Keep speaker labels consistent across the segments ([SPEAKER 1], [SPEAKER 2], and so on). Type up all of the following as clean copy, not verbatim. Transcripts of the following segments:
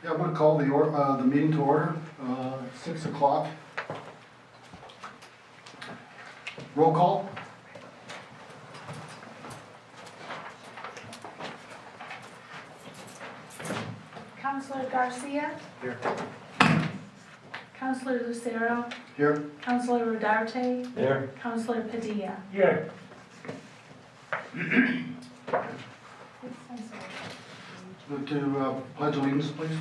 [SPEAKER 1] Yeah, I'm gonna call the meeting to order, 6 o'clock. Roll call?
[SPEAKER 2] Councilor Garcia.
[SPEAKER 1] Here.
[SPEAKER 2] Councilor Lucero.
[SPEAKER 1] Here.
[SPEAKER 2] Councilor Rodarte.
[SPEAKER 3] Here.
[SPEAKER 2] Councilor Padilla.
[SPEAKER 3] Here.
[SPEAKER 1] Move to pledge allegiance, please.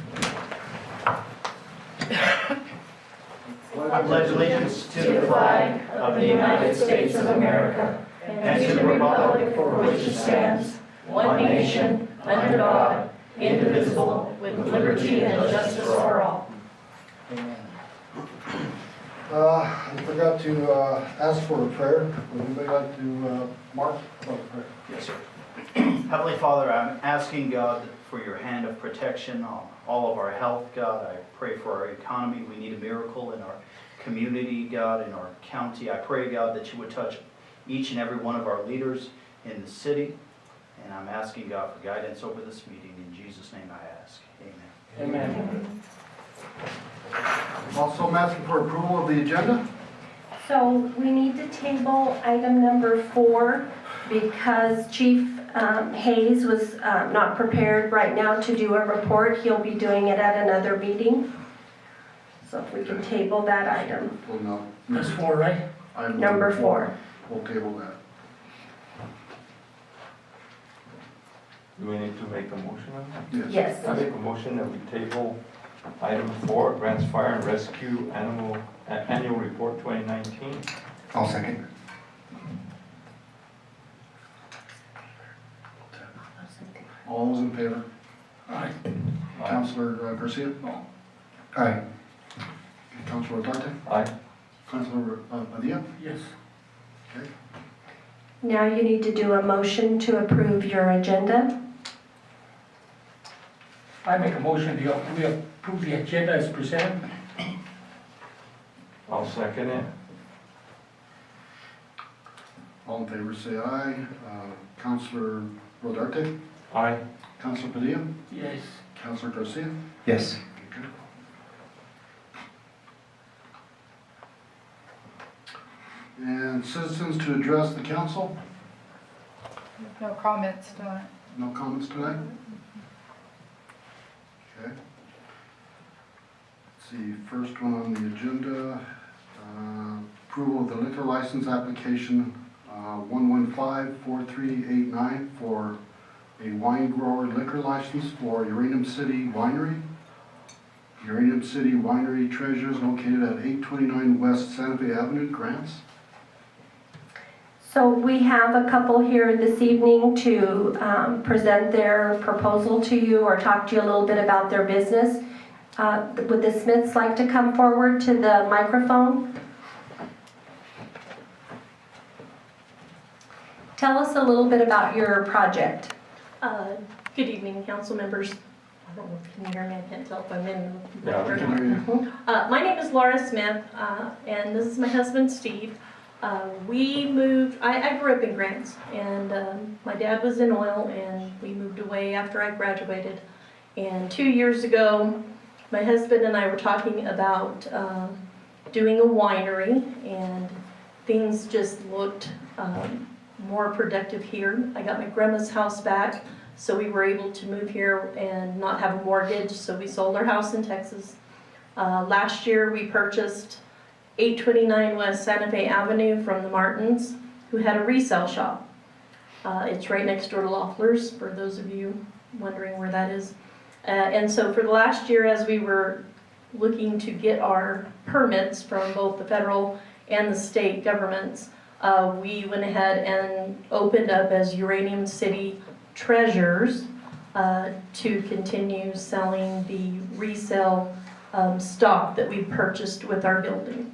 [SPEAKER 4] I pledge allegiance to the flag of the United States of America and to the republic for which it stands, one nation, under God, indivisible, with liberty and justice for all.
[SPEAKER 1] I forgot to ask for a prayer. Would anybody like to mark for a prayer?
[SPEAKER 4] Yes, sir. Heavenly Father, I'm asking God for your hand of protection on all of our health, God. I pray for our economy. We need a miracle in our community, God, in our county. I pray, God, that you would touch each and every one of our leaders in the city. And I'm asking God for guidance over this meeting. In Jesus' name I ask. Amen.
[SPEAKER 3] Amen.
[SPEAKER 1] Also, I'm asking for approval of the agenda.
[SPEAKER 5] So we need to table item number 4 because Chief Hayes was not prepared right now to do a report. He'll be doing it at another meeting. So if we can table that item.
[SPEAKER 1] Well, no.
[SPEAKER 3] That's 4, right?
[SPEAKER 1] Item
[SPEAKER 5] Number 4.
[SPEAKER 1] We'll table that.
[SPEAKER 3] Do we need to make a motion on that?
[SPEAKER 5] Yes.
[SPEAKER 3] I make a motion that we table item 4, Grants Fire and Rescue Annual Report 2019.
[SPEAKER 1] I'll second. All those in favor?
[SPEAKER 3] Aye.
[SPEAKER 1] Councilor Garcia?
[SPEAKER 3] No.
[SPEAKER 1] Aye. Councilor Rodarte?
[SPEAKER 3] Aye.
[SPEAKER 1] Councilor Padilla?
[SPEAKER 3] Yes.
[SPEAKER 1] Okay.
[SPEAKER 5] Now you need to do a motion to approve your agenda.
[SPEAKER 6] I make a motion to we approve the agenda as presented.
[SPEAKER 3] I'll second it.
[SPEAKER 1] All in favor say aye. Councilor Rodarte?
[SPEAKER 3] Aye.
[SPEAKER 1] Councilor Padilla?
[SPEAKER 6] Yes.
[SPEAKER 1] Councilor Garcia?
[SPEAKER 7] Yes.
[SPEAKER 1] Okay. And citizens to address the council?
[SPEAKER 2] No comments tonight.
[SPEAKER 1] No comments tonight? Okay. Let's see, first one on the agenda, approval of the liquor license application 1154389 for a wine grower liquor license for Uranium City Winery. Uranium City Winery Treasures located at 829 West Santa Fe Avenue, Grants.
[SPEAKER 5] So we have a couple here this evening to present their proposal to you or talk to you a little bit about their business. Would the Smiths like to come forward to the microphone? Tell us a little bit about your project.
[SPEAKER 8] Good evening, council members. I don't know if you can hear me, I can't tell if I'm in.
[SPEAKER 3] Yeah, we
[SPEAKER 1] can hear you.
[SPEAKER 8] My name is Laura Smith, and this is my husband, Steve. We moved, I grew up in Grants, and my dad was in oil, and we moved away after I graduated. And 2 years ago, my husband and I were talking about doing a winery, and things just looked more productive here. I got my grandma's house back, so we were able to move here and not have a mortgage, so we sold our house in Texas. Last year, we purchased 829 West Santa Fe Avenue from the Martins, who had a resale shop. It's right next door to Loeffler's, for those of you wondering where that is. And so for the last year, as we were looking to get our permits from both the federal and the state governments, we went ahead and opened up as Uranium City Treasures to continue selling the resale stock that we purchased with our building.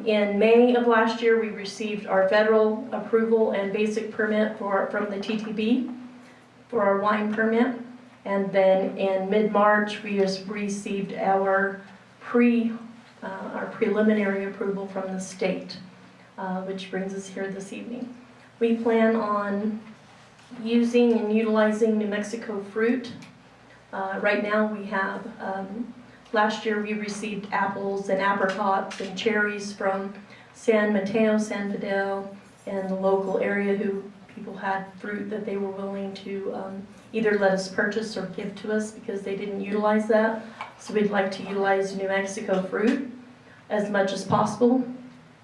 [SPEAKER 8] In May of last year, we received our federal approval and basic permit from the TTB for our wine permit. And then in mid-March, we just received our preliminary approval from the state, which brings us here this evening. We plan on using and utilizing New Mexico fruit Right now we have, last year we received apples and apricots and cherries from San Mateo, San Fidel, and the local area who people had fruit that they were willing to either let us purchase or give to us because they didn't utilize that. So we'd like to utilize New Mexico fruit as much as possible.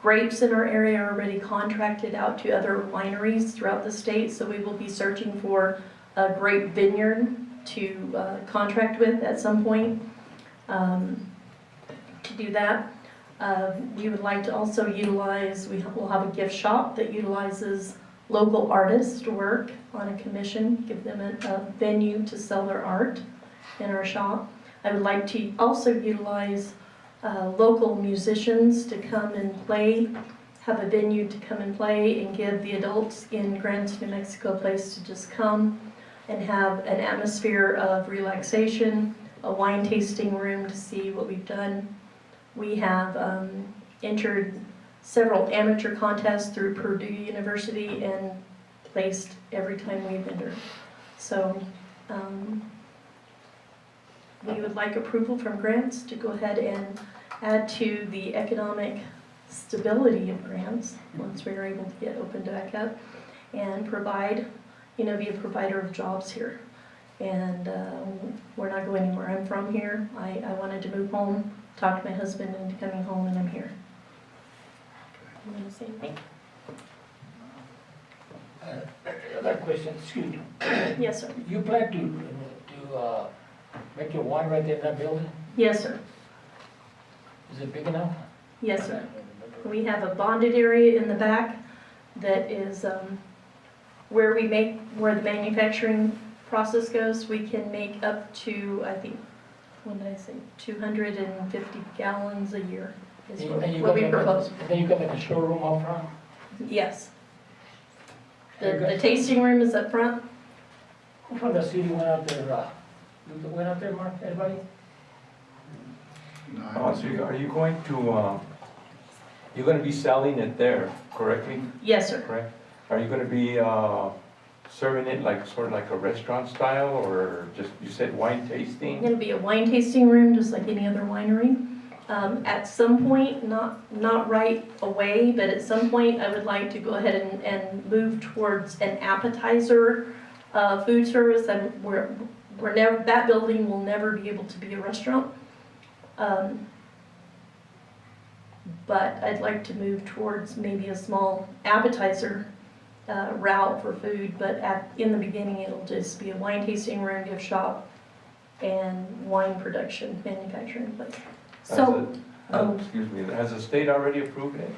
[SPEAKER 8] Grapes in our area are already contracted out to other wineries throughout the state, so we will be searching for a grape vineyard to contract with at some point to do that. We would like to also utilize, we'll have a gift shop that utilizes local artists to work on a commission, give them a venue to sell their art in our shop. I would like to also utilize local musicians to come and play, have a venue to come and play, and give the adults in Grants, New Mexico a place to just come and have an atmosphere of relaxation, a wine tasting room to see what we've done. We have entered several amateur contests through Purdue University and placed every time we've entered. So we would like approval from Grants to go ahead and add to the economic stability of Grants once we are able to get opened back up and provide, be a provider of jobs here. And we're not going anywhere. I'm from here. I wanted to move home, talk to my husband into coming home, and I'm here. You want to say anything?
[SPEAKER 6] Another question, excuse me.
[SPEAKER 8] Yes, sir.
[SPEAKER 6] You plan to make your wine right there in that building?
[SPEAKER 8] Yes, sir.
[SPEAKER 6] Is it big enough?
[SPEAKER 8] Yes, sir. We have a bonded area in the back that is where the manufacturing process goes. We can make up to, I think, what did I say, 250 gallons a year is what we propose.
[SPEAKER 6] And then you got like a showroom up front?
[SPEAKER 8] Yes. The tasting room is up front.
[SPEAKER 6] Who from the city went out there, went out there, Mark, anybody?
[SPEAKER 1] No, I
[SPEAKER 3] Oh,
[SPEAKER 1] don't
[SPEAKER 3] so
[SPEAKER 1] see-
[SPEAKER 3] are you going to, you're gonna be selling it there, correctly?
[SPEAKER 8] Yes, sir.
[SPEAKER 3] Correct? Are you gonna be serving it like, sort of like a restaurant style, or just, you said wine tasting?
[SPEAKER 8] It'll be a wine tasting room, just like any other winery. At some point, not right away, but at some point, I would like to go ahead and move towards an appetizer food service. And we're never, that building will never be able to be a restaurant. But I'd like to move towards maybe a small appetizer route for food, but in the beginning, it'll just be a wine tasting room, gift shop, and wine production, manufacturing place.
[SPEAKER 5] So,
[SPEAKER 3] Excuse me, has the state already approved it?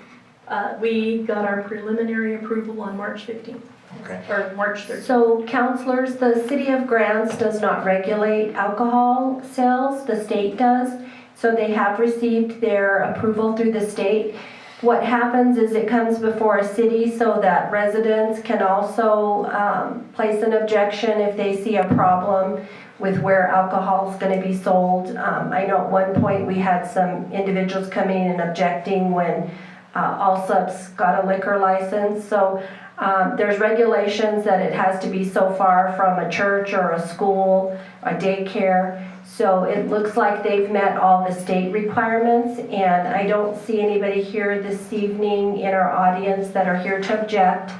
[SPEAKER 8] We got our preliminary approval on March 15th,
[SPEAKER 3] Okay.
[SPEAKER 8] or March 13th.
[SPEAKER 5] so counselors, the city of Grants does not regulate alcohol sales, the state does. So they have received their approval through the state. What happens is it comes before a city so that residents can also place an objection if they see a problem with where alcohol is going to be sold. I know at one point we had some individuals coming in and objecting when Allsup's got a liquor license. So there's regulations that it has to be so far from a church or a school, a daycare. So it looks like they've met all the state requirements, and I don't see anybody here this evening in our audience that are here to object.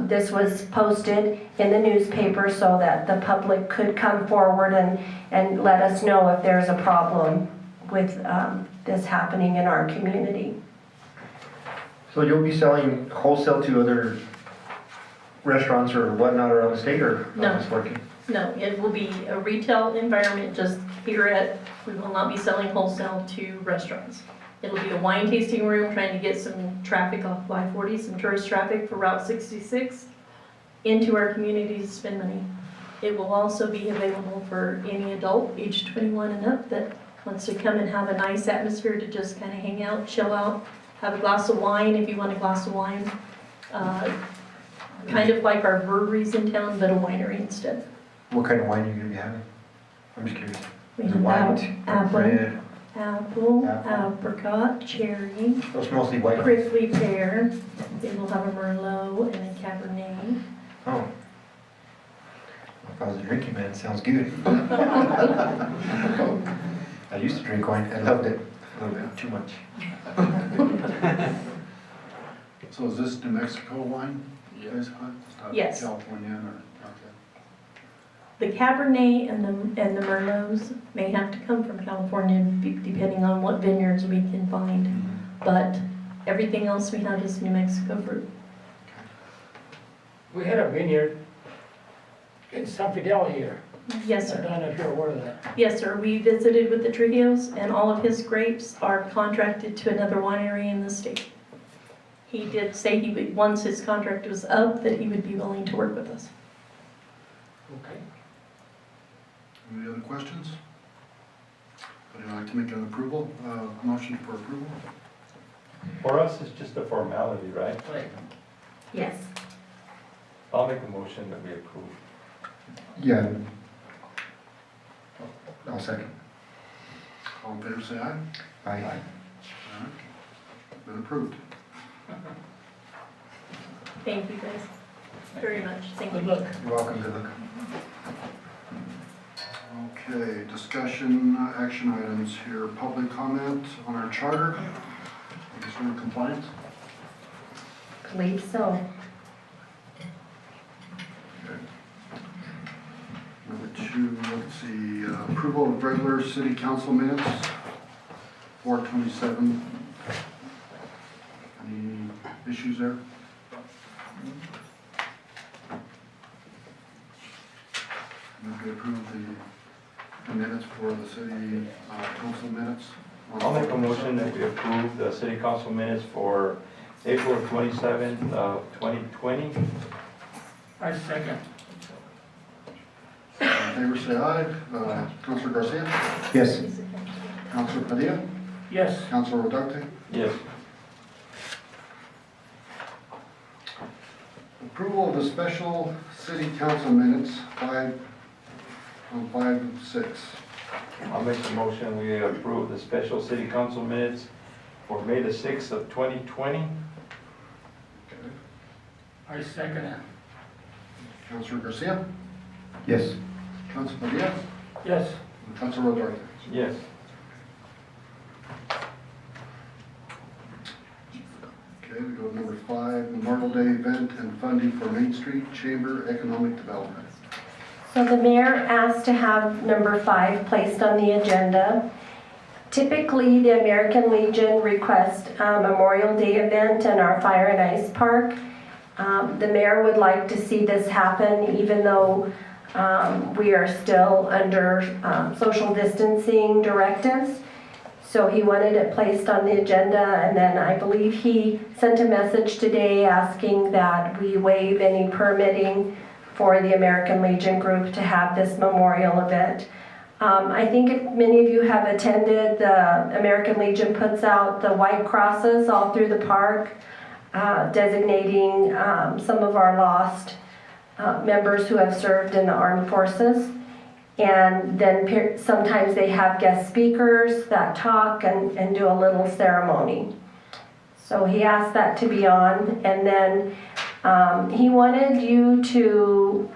[SPEAKER 5] This was posted in the newspaper so that the public could come forward and let us know if there's a problem with this happening in our community.
[SPEAKER 7] So you'll be selling wholesale to other restaurants or whatnot around the state, or
[SPEAKER 8] No.
[SPEAKER 7] how's this working?
[SPEAKER 8] No, it will be a retail environment just here we will not be selling wholesale to restaurants. It'll be a wine tasting room, trying to get some traffic off I-40, some tourist traffic for Route 66 into our community to spend money. It will also be available for any adult aged 21 and up that wants to come and have a nice atmosphere to just kind of hang out, chill out, have a glass of wine if you want a glass of wine. Kind of like our breweries in town, but a winery instead.
[SPEAKER 7] What kind of wine are you gonna be having? I'm just curious.
[SPEAKER 8] We
[SPEAKER 7] Is it
[SPEAKER 8] have
[SPEAKER 7] white,
[SPEAKER 8] apple,
[SPEAKER 7] red?
[SPEAKER 8] apple,
[SPEAKER 7] Apple.
[SPEAKER 8] apricot, cherry,
[SPEAKER 7] Oh, it's mostly white.
[SPEAKER 8] prickly pear. Then we'll have a Merlot and a Cabernet.
[SPEAKER 7] Oh. If I was a drinking man, it sounds good. I used to drink wine, I loved it, a little bit too much.
[SPEAKER 1] So is this New Mexico wine you guys hunt? It's not
[SPEAKER 8] Yes.
[SPEAKER 1] California or, okay.
[SPEAKER 8] The Cabernet and the Merlots may have to come from California depending on what vineyards we can find. But everything else we have is New Mexico fruit.
[SPEAKER 6] We had a vineyard in San Fidel here.
[SPEAKER 8] Yes,
[SPEAKER 6] I
[SPEAKER 8] sir.
[SPEAKER 6] don't know if you're aware of that.
[SPEAKER 8] Yes, sir. We visited with the Trujillos, and all of his grapes are contracted to another winery in the state. He did say he would, once his contract was up, that he would be willing to work with us.
[SPEAKER 6] Okay.
[SPEAKER 1] Any other questions? Would you like to make an approval, motion for approval?
[SPEAKER 3] For us, it's just a formality, right?
[SPEAKER 6] Right.
[SPEAKER 5] Yes.
[SPEAKER 3] I'll make a motion that we approve.
[SPEAKER 7] Yeah. I'll second.
[SPEAKER 1] All in favor, say aye.
[SPEAKER 7] Aye.
[SPEAKER 1] All right. Been approved.
[SPEAKER 8] Thank you guys very much. Thank
[SPEAKER 6] Good
[SPEAKER 8] you.
[SPEAKER 6] luck.
[SPEAKER 7] You're welcome, good luck.
[SPEAKER 1] Okay, discussion, action items here, public comment on our charter. I guess we're in compliance.
[SPEAKER 5] Believe so.
[SPEAKER 1] Okay. Number two, let's see, approval of regular city council minutes, 4/27. Any issues there? Move to approve the minutes for the city council minutes.
[SPEAKER 3] I'll make a motion that we approve the city council minutes for April 27th, 2020.
[SPEAKER 6] I second.
[SPEAKER 1] All in favor, say aye. Councilor Garcia?
[SPEAKER 7] Yes.
[SPEAKER 1] Councilor Padilla?
[SPEAKER 6] Yes.
[SPEAKER 1] Councilor Rodarte?
[SPEAKER 3] Yes.
[SPEAKER 1] Approval of the special city council minutes, 5/6.
[SPEAKER 3] I'll make the motion we approve the special city council minutes for May the 6th of 2020.
[SPEAKER 6] I second it.
[SPEAKER 1] Councilor Garcia?
[SPEAKER 7] Yes.
[SPEAKER 1] Councilor Padilla?
[SPEAKER 6] Yes.
[SPEAKER 1] And Councilor Rodarte?
[SPEAKER 3] Yes.
[SPEAKER 1] Okay, we go to number 5, Memorial Day event and funding for Main Street Chamber Economic Development.
[SPEAKER 5] So the mayor asked to have number 5 placed on the agenda. Typically, the American Legion requests a Memorial Day event in our Fire and Ice Park. The mayor would like to see this happen even though we are still under social distancing directives. So he wanted it placed on the agenda, and then I believe he sent a message today asking that we waive any permitting for the American Legion group to have this memorial event. I think if many of you have attended, the American Legion puts out the white crosses all through the park, designating some of our lost members who have served in the armed forces. And then sometimes they have guest speakers that talk and do a little ceremony. So he asked that to be on, and then he wanted you to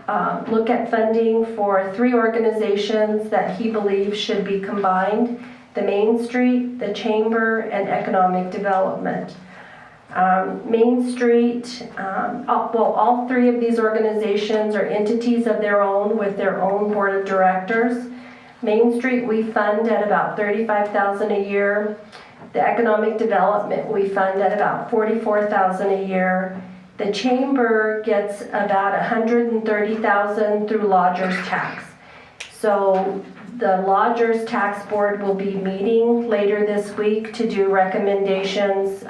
[SPEAKER 5] look at funding for 3 organizations that he believes should be combined: the Main Street, the Chamber, and Economic Development. Main Street, all 3 of these organizations are entities of their own with their own board of directors. Main Street we fund at about $35,000 a year. The Economic Development we fund at about $44,000 a year. The Chamber gets about $130,000 through lodger's tax. So the lodger's tax board will be meeting later this week to do recommendations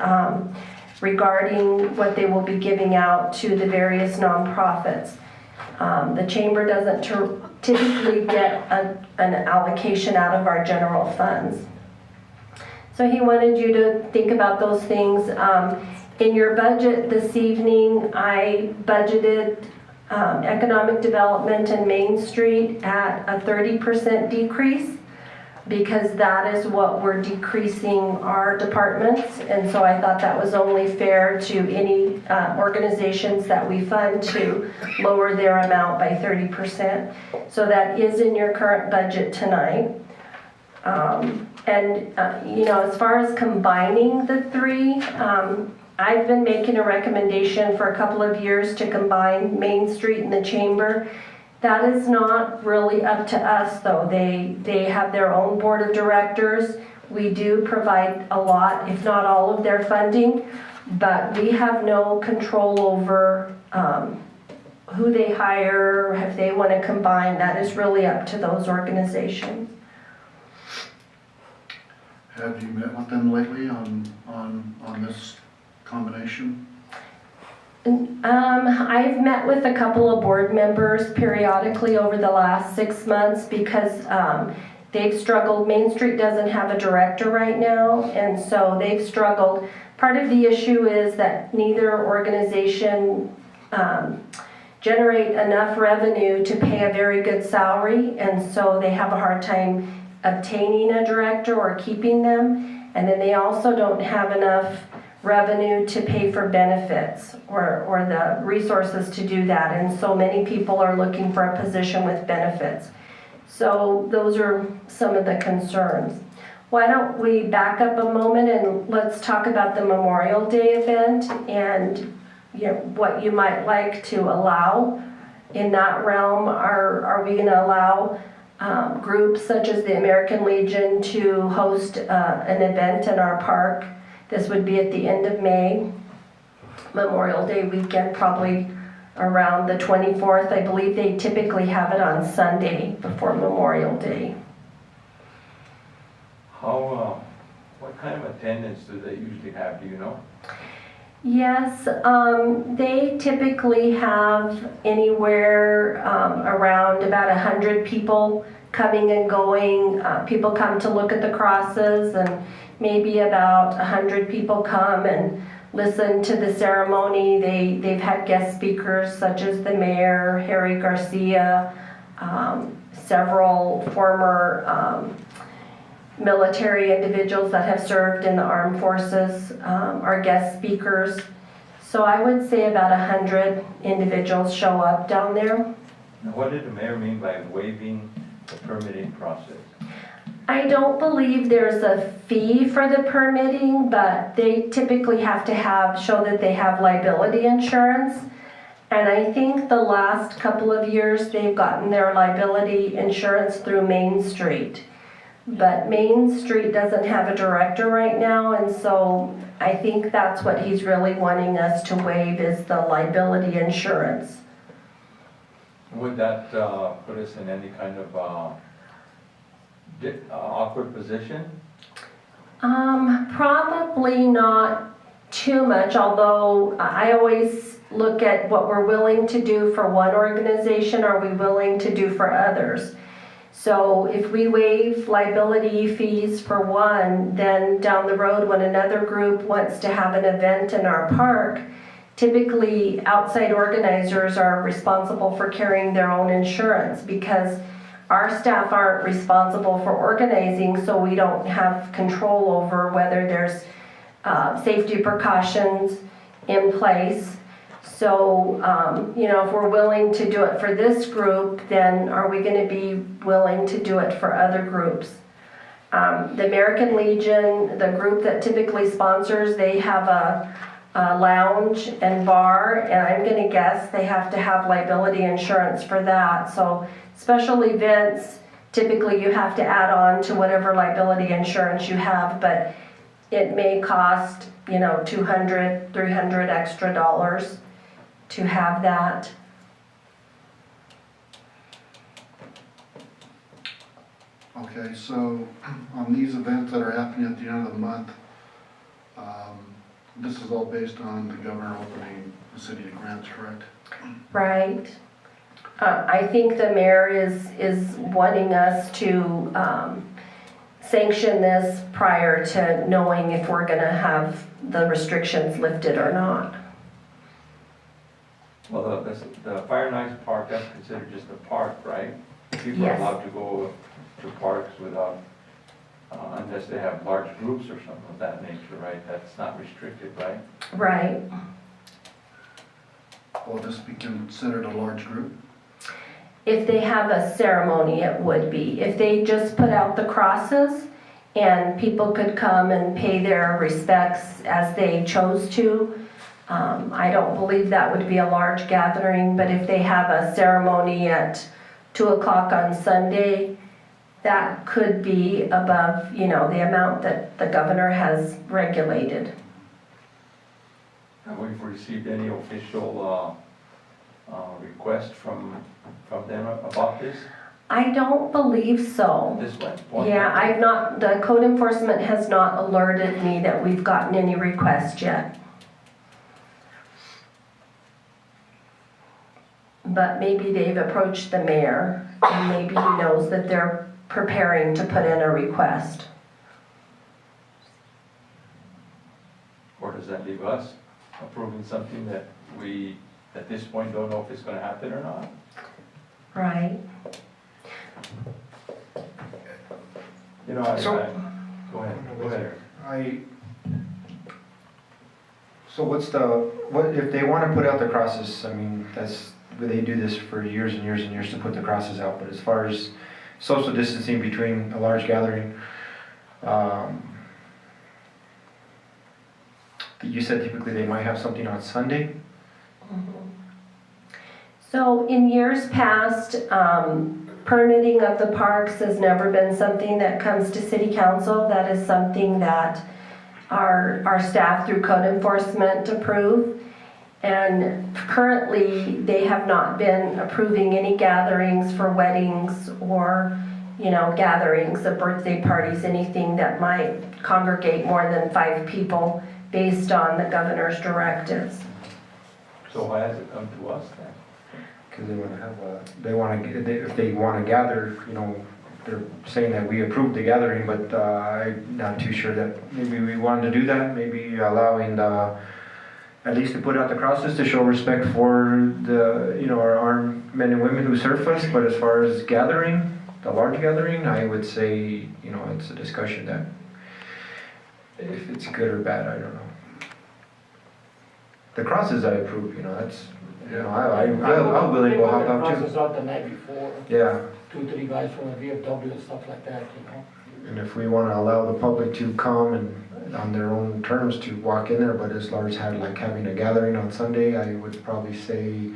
[SPEAKER 5] regarding what they will be giving out to the various nonprofits. The Chamber doesn't typically get an allocation out of our general funds. So he wanted you to think about those things. In your budget this evening, I budgeted Economic Development and Main Street at a 30% decrease. because that is what we're decreasing our departments. And so I thought that was only fair to any organizations that we fund to lower their amount by 30%. So that is in your current budget tonight. As far as combining the three, I've been making a recommendation for a couple of years to combine Main Street and the Chamber. That is not really up to us, though. They have their own board of directors. We do provide a lot, if not all of their funding, but we have no control over who they hire, if they want to combine. That is really up to those organizations.
[SPEAKER 1] Have you met with them lately on this combination?
[SPEAKER 5] I've met with a couple of board members periodically over the last 6 months because they've struggled. Main Street doesn't have a director right now, and so they've struggled. Part of the issue is that neither organization generate enough revenue to pay a very good salary, and so they have a hard time obtaining a director or keeping them. And then they also don't have enough revenue to pay for benefits or the resources to do that. And so many people are looking for a position with benefits. So those are some of the concerns. Why don't we back up a moment and let's talk about the Memorial Day event and what you might like to allow in that realm. Are we going to allow groups such as the American Legion to host an event in our park? This would be at the end of May, Memorial Day weekend, probably around the 24th. I believe they typically have it on Sunday before Memorial Day.
[SPEAKER 3] What kind of attendance do they usually have, do you know?
[SPEAKER 5] Yes, they typically have anywhere around about 100 people coming and going. People come to look at the crosses, and maybe about 100 people come and listen to the ceremony. They've had guest speakers such as the mayor, Harry Garcia, several former military individuals that have served in the armed forces are guest speakers. So I would say about 100 individuals show up down there.
[SPEAKER 3] Now, what did the mayor mean by waiving the permitting process?
[SPEAKER 5] I don't believe there's a fee for the permitting, but they typically have to show that they have liability insurance. And I think the last couple of years they've gotten their liability insurance through Main Street. But Main Street doesn't have a director right now, and so I think that's what he's really wanting us to waive is the liability insurance.
[SPEAKER 3] Would that put us in any kind of awkward position?
[SPEAKER 5] Probably not too much, although I always look at what we're willing to do for one organization, are we willing to do for others? So if we waive liability fees for one, then down the road when another group wants to have an event in our park, typically outside organizers are responsible for carrying their own insurance because our staff aren't responsible for organizing, so we don't have control over whether there's safety precautions in place. So, if we're willing to do it for this group, then are we going to be willing to do it for other groups? The American Legion, the group that typically sponsors, they have a lounge and bar, and I'm going to guess they have to have liability insurance for that. So special events, typically you have to add on to whatever liability insurance you have, but it may cost, $200, $300 extra dollars to have that.
[SPEAKER 1] Okay, so on these events that are happening at the end of the month, this is all based on the governor opening the city of grants, correct?
[SPEAKER 5] Right. I think the mayor is wanting us to sanction this prior to knowing if we're going to have the restrictions lifted or not.
[SPEAKER 3] Well, the Fire and Ice Park, that's considered just a park, right? People are
[SPEAKER 5] Yes.
[SPEAKER 3] allowed to go to parks without unless they have large groups or something of that nature, right? That's not restricted, right?
[SPEAKER 5] Right.
[SPEAKER 1] Will this be considered a large group?
[SPEAKER 5] If they have a ceremony, it would be. If they just put out the crosses and people could come and pay their respects as they chose to, I don't believe that would be a large gathering, but if they have a ceremony at 2 o'clock on Sunday, that could be above, the amount that the governor has regulated.
[SPEAKER 3] Have we received any official request from them about this?
[SPEAKER 5] I don't believe so.
[SPEAKER 3] This one?
[SPEAKER 5] Yeah, the code enforcement has not alerted me that we've gotten any requests yet. But maybe they've approached the mayor, and maybe he knows that they're preparing to put in a request.
[SPEAKER 3] Or does that leave us approving something that we, at this point, don't know if it's gonna happen or not?
[SPEAKER 5] Right.
[SPEAKER 3] You know, go ahead.
[SPEAKER 7] So what if they want to put out the crosses, I mean, they do this for years and years and years to put the crosses out, but as far as social distancing between a large gathering, you said typically they might have something on Sunday?
[SPEAKER 5] So in years past, permitting of the parks has never been something that comes to city council. That is something that our staff through code enforcement approve. And currently, they have not been approving any gatherings for weddings or, gatherings of birthday parties, anything that might congregate more than 5 people based on the governor's directives.
[SPEAKER 3] So why has it come to us then?
[SPEAKER 7] Because if they want to gather, they're saying that we approved the gathering, but I'm not too sure that maybe we wanted to do that, maybe allowing at least to put out the crosses to show respect for our armed men and women who serve us. But as far as gathering, the large gathering, I would say, it's a discussion that if it's good or bad, I don't know. The crosses I approve, that's, I'm willing to go hop out too.
[SPEAKER 6] Process out the night before,
[SPEAKER 7] Yeah,
[SPEAKER 6] 2-3 guys from the VFW and stuff like that,
[SPEAKER 7] and if we want to allow the public to come and on their own terms to walk in there, but as far as having a gathering on Sunday, I would probably say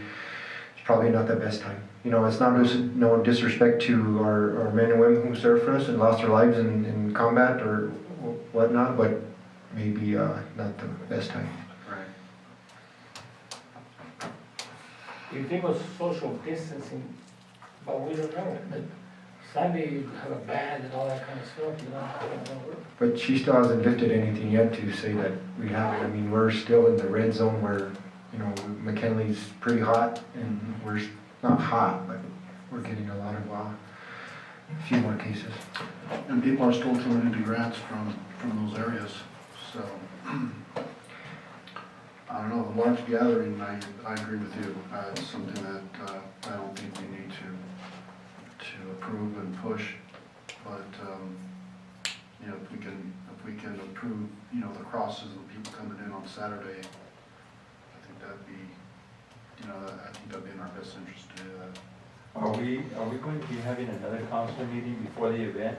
[SPEAKER 7] it's probably not the best time. It's not no disrespect to our men and women who served for us and lost their lives in combat or whatnot, but maybe not the best time.
[SPEAKER 1] Right.
[SPEAKER 6] You think it was social distancing, but we don't know. But Sunday, you have a band and all that kind of stuff, I don't know.
[SPEAKER 7] But she still hasn't lifted anything yet to say that we have it. I mean, we're still in the red zone where, McKinley's pretty hot, and we're not hot, but we're getting a lot of, a few more cases.
[SPEAKER 1] And people are still coming into grants from those areas, so. I don't know, the large gathering, I agree with you. It's something that I don't think we need to approve and push, but, if we can approve, the crosses and people coming in on Saturday, I think that'd be, in our best interest to do that.
[SPEAKER 3] Are we going to be having another council meeting before the event?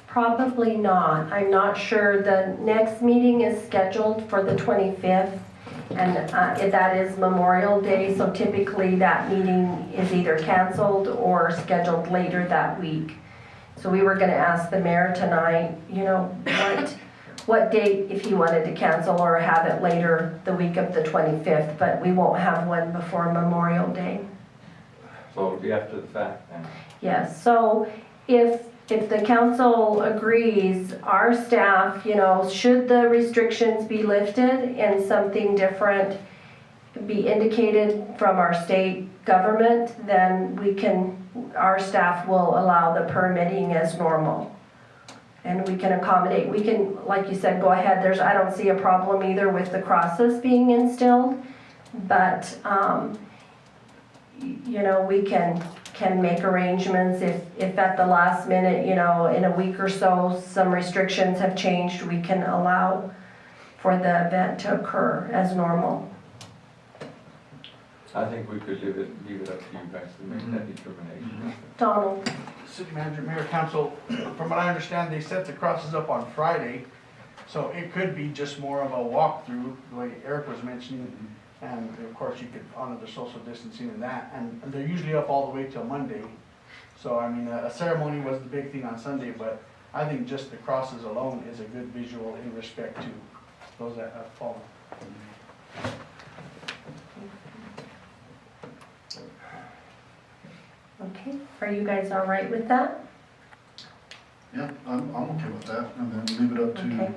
[SPEAKER 5] Probably not. I'm not sure. The next meeting is scheduled for the 25th, and that is Memorial Day, so typically that meeting is either canceled or scheduled later that week. So we were going to ask the mayor tonight, what date if he wanted to cancel or have it later the week of the 25th, but we won't have one before Memorial Day.
[SPEAKER 3] So it'll be after the fact then?
[SPEAKER 5] Yes, so if the council agrees, our staff, should the restrictions be lifted and something different be indicated from our state government, then our staff will allow the permitting as normal. And we can accommodate, we can, like you said, go ahead. I don't see a problem either with the crosses being instilled, but, we can can make arrangements if at the last minute, you know, in a week or so, some restrictions have changed, we can allow for the event to occur as normal.
[SPEAKER 3] I think we could leave it up to you guys to make that determination.
[SPEAKER 5] Donald?
[SPEAKER 9] City Manager, Mayor, Council, from what I understand, they set the crosses up on Friday, so it could be just more of a walkthrough, the way Eric was mentioning, and of course, you could honor the social distancing and that, and they're usually up all the way till Monday. So, I mean, a ceremony was the big thing on Sunday, but I think just the crosses alone is a good visual in respect to those that have fallen.
[SPEAKER 5] Okay, are you guys all right with that?
[SPEAKER 1] Yeah, I'm okay with that, and then leave it up
[SPEAKER 5] Okay.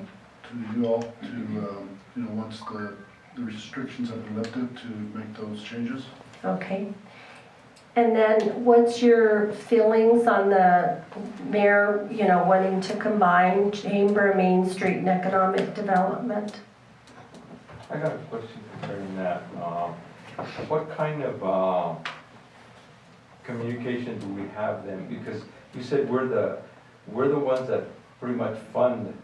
[SPEAKER 1] to you all to, you know, once the restrictions have been lifted, to make those changes.
[SPEAKER 5] Okay. And then what's your feelings on the mayor, you know, wanting to combine Chamber, Main Street, and economic development?
[SPEAKER 3] I got a question concerning that. What kind of communication do we have then? Because you said we're the ones that pretty much fund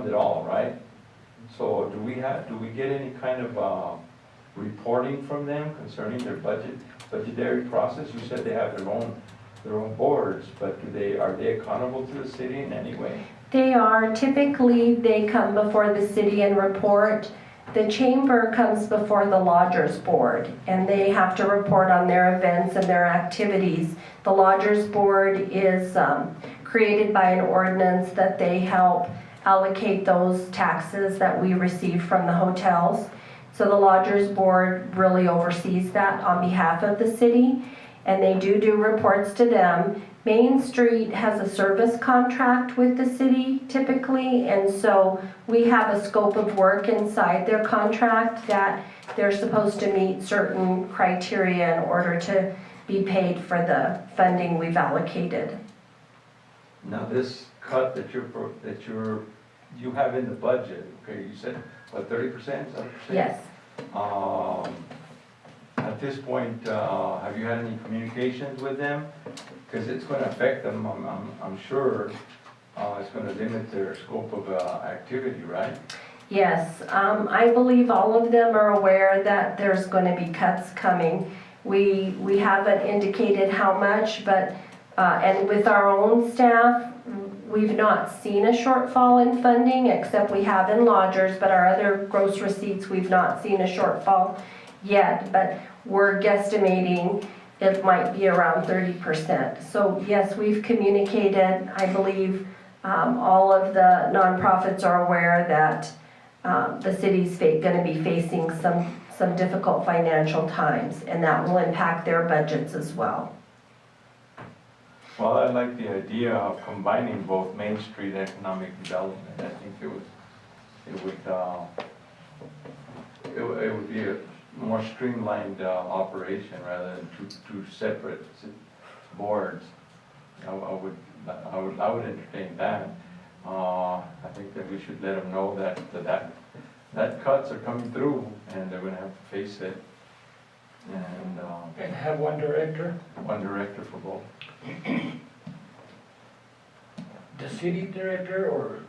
[SPEAKER 3] it all, right? So do we get any kind of reporting from them concerning their budgetary process? You said they have their own boards, but are they accountable to the city in any way?
[SPEAKER 5] They are, typically they come before the city and report. The chamber comes before the lodgers board, and they have to report on their events and their activities. The lodgers board is created by an ordinance that they help allocate those taxes that we receive from the hotels. So the lodgers board really oversees that on behalf of the city, and they do reports to them. Main Street has a service contract with the city typically, and so we have a scope of work inside their contract that they're supposed to meet certain criteria in order to be paid for the funding we've allocated.
[SPEAKER 3] Now, this cut that you have in the budget, okay, you said, what, 30%, is that what you're saying?
[SPEAKER 5] Yes.
[SPEAKER 3] At this point, have you had any communications with them? Because it's going to affect them, I'm sure. It's going to limit their scope of activity, right?
[SPEAKER 5] Yes, I believe all of them are aware that there's going to be cuts coming. We haven't indicated how much, but and with our own staff, we've not seen a shortfall in funding, except we have in lodgers, but our other gross receipts, we've not seen a shortfall yet, but we're guesstimating it might be around 30%. So yes, we've communicated. I believe all of the nonprofits are aware that the city's going to be facing some difficult financial times, and that will impact their budgets as well.
[SPEAKER 3] Well, I like the idea of combining both Main Street and economic development. I think it would be a more streamlined operation rather than two separate boards. I would entertain that. I think that we should let them know that cuts are coming through and they're going to have to face it.
[SPEAKER 6] And have one director,
[SPEAKER 3] One director for both.
[SPEAKER 6] the city director, or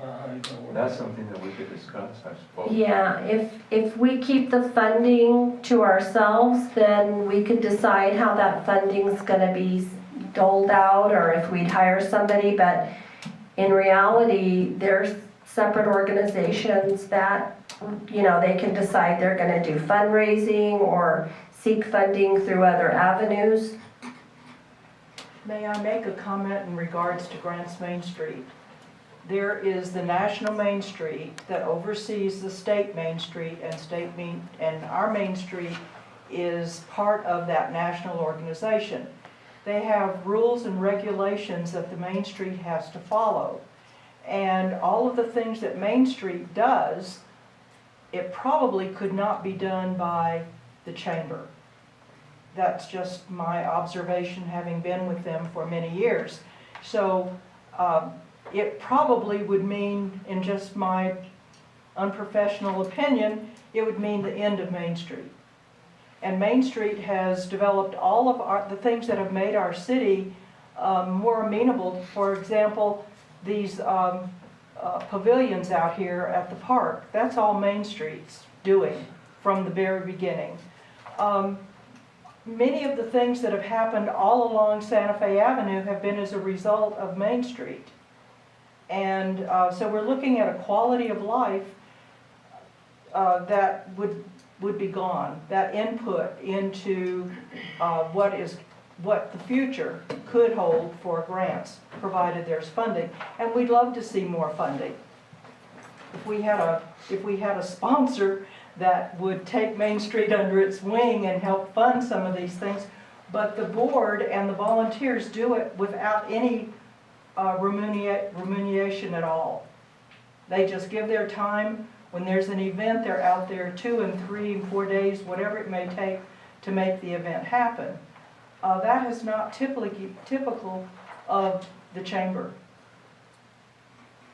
[SPEAKER 6] how do you gonna work?
[SPEAKER 3] That's something that we could discuss, I suppose.
[SPEAKER 5] Yeah, if we keep the funding to ourselves, then we could decide how that funding's gonna be doled out, or if we'd hire somebody, but in reality, there's separate organizations that, you know, they can decide they're gonna do fundraising or seek funding through other avenues.
[SPEAKER 10] May I make a comment in regards to Grants Main Street? There is the National Main Street that oversees the state Main Street, and our Main Street is part of that national organization. They have rules and regulations that the Main Street has to follow. And all of the things that Main Street does, it probably could not be done by the chamber. That's just my observation, having been with them for many years. So it probably would mean, in just my unprofessional opinion, it would mean the end of Main Street. And Main Street has developed all of the things that have made our city more amenable. For example, these pavilions out here at the park, that's all Main Street's doing from the very beginning. Many of the things that have happened all along Santa Fe Avenue have been as a result of Main Street. And so we're looking at a quality of life that would be gone, that input into what the future could hold for grants, provided there's funding. And we'd love to see more funding. If we had a sponsor that would take Main Street under its wing and help fund some of these things, but the board and the volunteers do it without any remuneration at all. They just give their time. When there's an event, they're out there 2 and 3 and 4 days, whatever it may take to make the event happen. That is not typical of the chamber.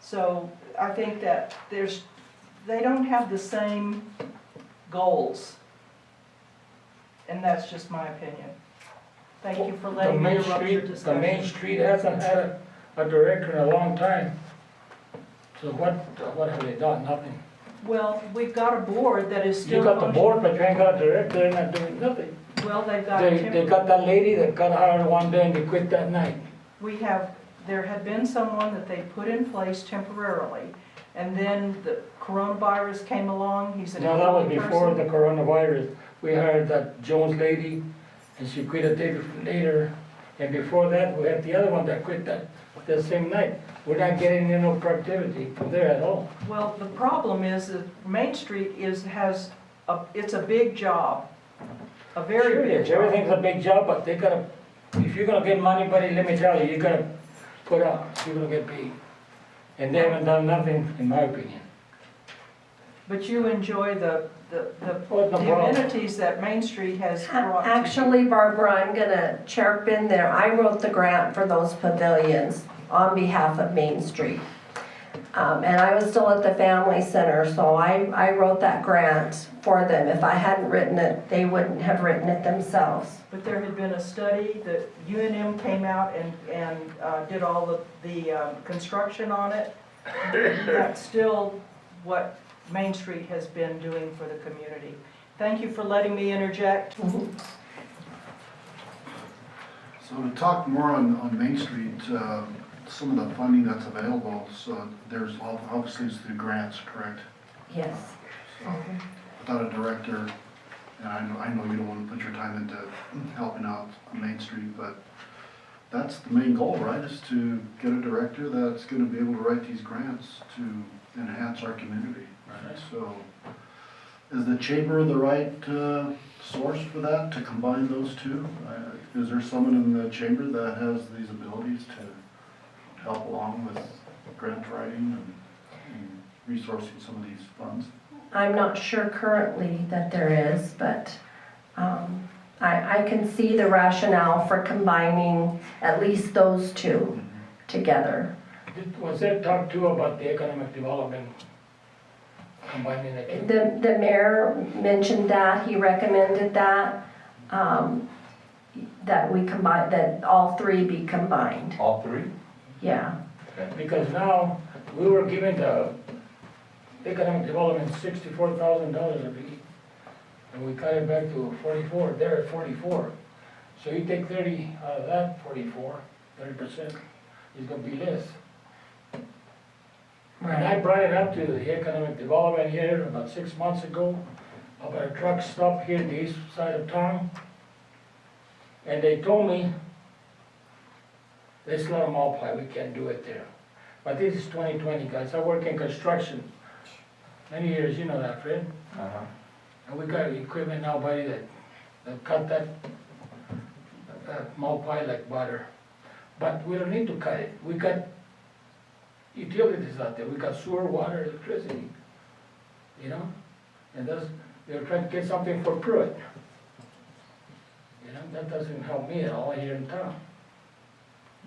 [SPEAKER 10] So I think that they don't have the same goals. And that's just my opinion. Thank you for letting me interrupt your
[SPEAKER 6] The
[SPEAKER 10] discussion.
[SPEAKER 6] Main Street hasn't had a director in a long time. So what have they done? Nothing.
[SPEAKER 10] Well, we've got a board that is still.
[SPEAKER 6] You got the
[SPEAKER 10] functioning.
[SPEAKER 6] board, but you ain't got a director, they're not doing nothing.
[SPEAKER 10] Well, they've got. a
[SPEAKER 6] They
[SPEAKER 10] temporary-
[SPEAKER 6] got that lady that got hired one day and they quit that night.
[SPEAKER 10] There had been someone that they put in place temporarily, and then the coronavirus came along, he's an
[SPEAKER 6] No, that was
[SPEAKER 10] elderly
[SPEAKER 6] before
[SPEAKER 10] person.
[SPEAKER 6] the coronavirus. We hired that Jones lady and she quit a day later. And before that, we had the other one that quit that same night. We're not getting any productivity from there at all.
[SPEAKER 10] Well, the problem is that Main Street it's a big job, a
[SPEAKER 6] Sure
[SPEAKER 10] very
[SPEAKER 6] it
[SPEAKER 10] big
[SPEAKER 6] is.
[SPEAKER 10] job.
[SPEAKER 6] Everything's a big job, but they gotta, if you're gonna get money, buddy, let me tell you, you gotta put up, if you're gonna get paid. And they haven't done nothing, in my opinion.
[SPEAKER 10] But you enjoy the
[SPEAKER 6] What's the problem?
[SPEAKER 10] amenities that Main Street has brought to you.
[SPEAKER 5] Actually, Barbara, I'm gonna chirp in there. I wrote the grant for those pavilions on behalf of Main Street. And I was still at the family center, so I wrote that grant for them. If I hadn't written it, they wouldn't have written it themselves.
[SPEAKER 10] But there had been a study that UNM came out and did all the construction on it. That's still what Main Street has been doing for the community. Thank you for letting me interject.
[SPEAKER 1] So to talk more on Main Street, some of the funding that's available, so there's obviously it's through grants, correct?
[SPEAKER 5] Yes.
[SPEAKER 1] So without a director, and I know you don't want to put your time into helping out on Main Street, but that's the main goal, right? Is to get a director that's going to be able to write these grants to enhance our community, right? So is the chamber the right source for that, to combine those two? Is there someone in the chamber that has these abilities to help along with grant writing and resourcing some of these funds?
[SPEAKER 5] I'm not sure currently that there is, but I can see the rationale for combining at least those two together.
[SPEAKER 6] Was there talk too about the economic development, combining the two?
[SPEAKER 5] The mayor mentioned that, he recommended that, that we combine, that all three be combined,
[SPEAKER 3] All three?
[SPEAKER 5] yeah.
[SPEAKER 6] Because now, we were giving the economic development $64,000 a week. And we cut it back to 44, they're at 44. So you take 30 out of that 44, 30% is gonna be less. And I brought it up to the economic development here about 6 months ago, about a truck stop here in the east side of town. And they told me, let's let them apply, we can't do it there. But this is 2020, guys, I work in construction, many years, you know that, Fred?
[SPEAKER 3] Uh-huh.
[SPEAKER 6] And we got equipment now, buddy, that cut that mulply like butter. But we don't need to cut it, we got utilities out there, we got sewer, water, electricity, you know? And they're trying to get something for Pruitt. You know, that doesn't help me at all here in town.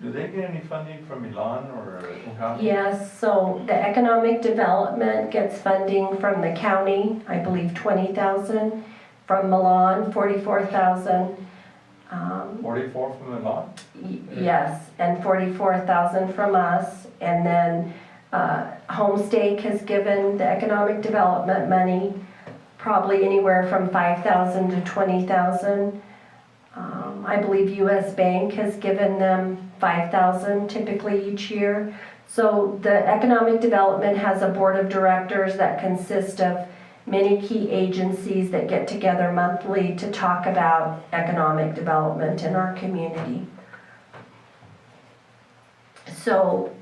[SPEAKER 3] Do they get any funding from Milan or county?
[SPEAKER 5] Yes, so the economic development gets funding from the county, I believe 20,000, from Milan, 44,000.
[SPEAKER 3] 44 from the lot?
[SPEAKER 5] Yes, and 44,000 from us. And then Homestake has given the economic development money, probably anywhere from 5,000 to 20,000. I believe US Bank has given them 5,000 typically each year. So the economic development has a board of directors that consist of many key agencies that get together monthly to talk about economic development in our community. So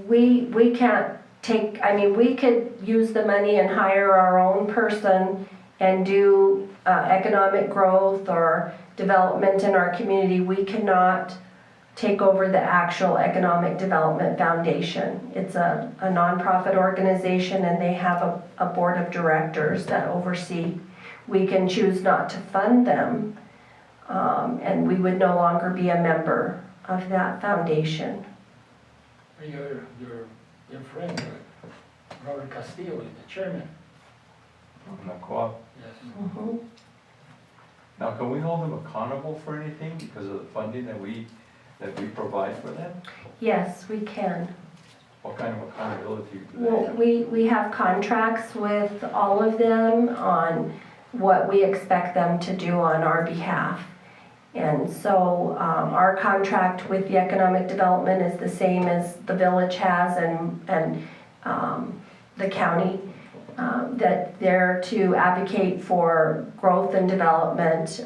[SPEAKER 5] we can't take, I mean, we could use the money and hire our own person and do economic growth or development in our community. We cannot take over the actual Economic Development Foundation. It's a nonprofit organization, and they have a board of directors that oversee. We can choose not to fund them, and we would no longer be a member of that foundation.
[SPEAKER 6] Your friend, Robert Castillo, is the chairman.
[SPEAKER 3] From the co-op?
[SPEAKER 6] Yes.
[SPEAKER 5] Mhm.
[SPEAKER 3] Now, can we hold them accountable for anything because of the funding that we provide for them?
[SPEAKER 5] Yes, we can.
[SPEAKER 3] What kind of accountability do they
[SPEAKER 5] Well,
[SPEAKER 3] have?
[SPEAKER 5] we have contracts with all of them on what we expect them to do on our behalf. And so our contract with the economic development is the same as the village has and the county, that they're to advocate for growth and development,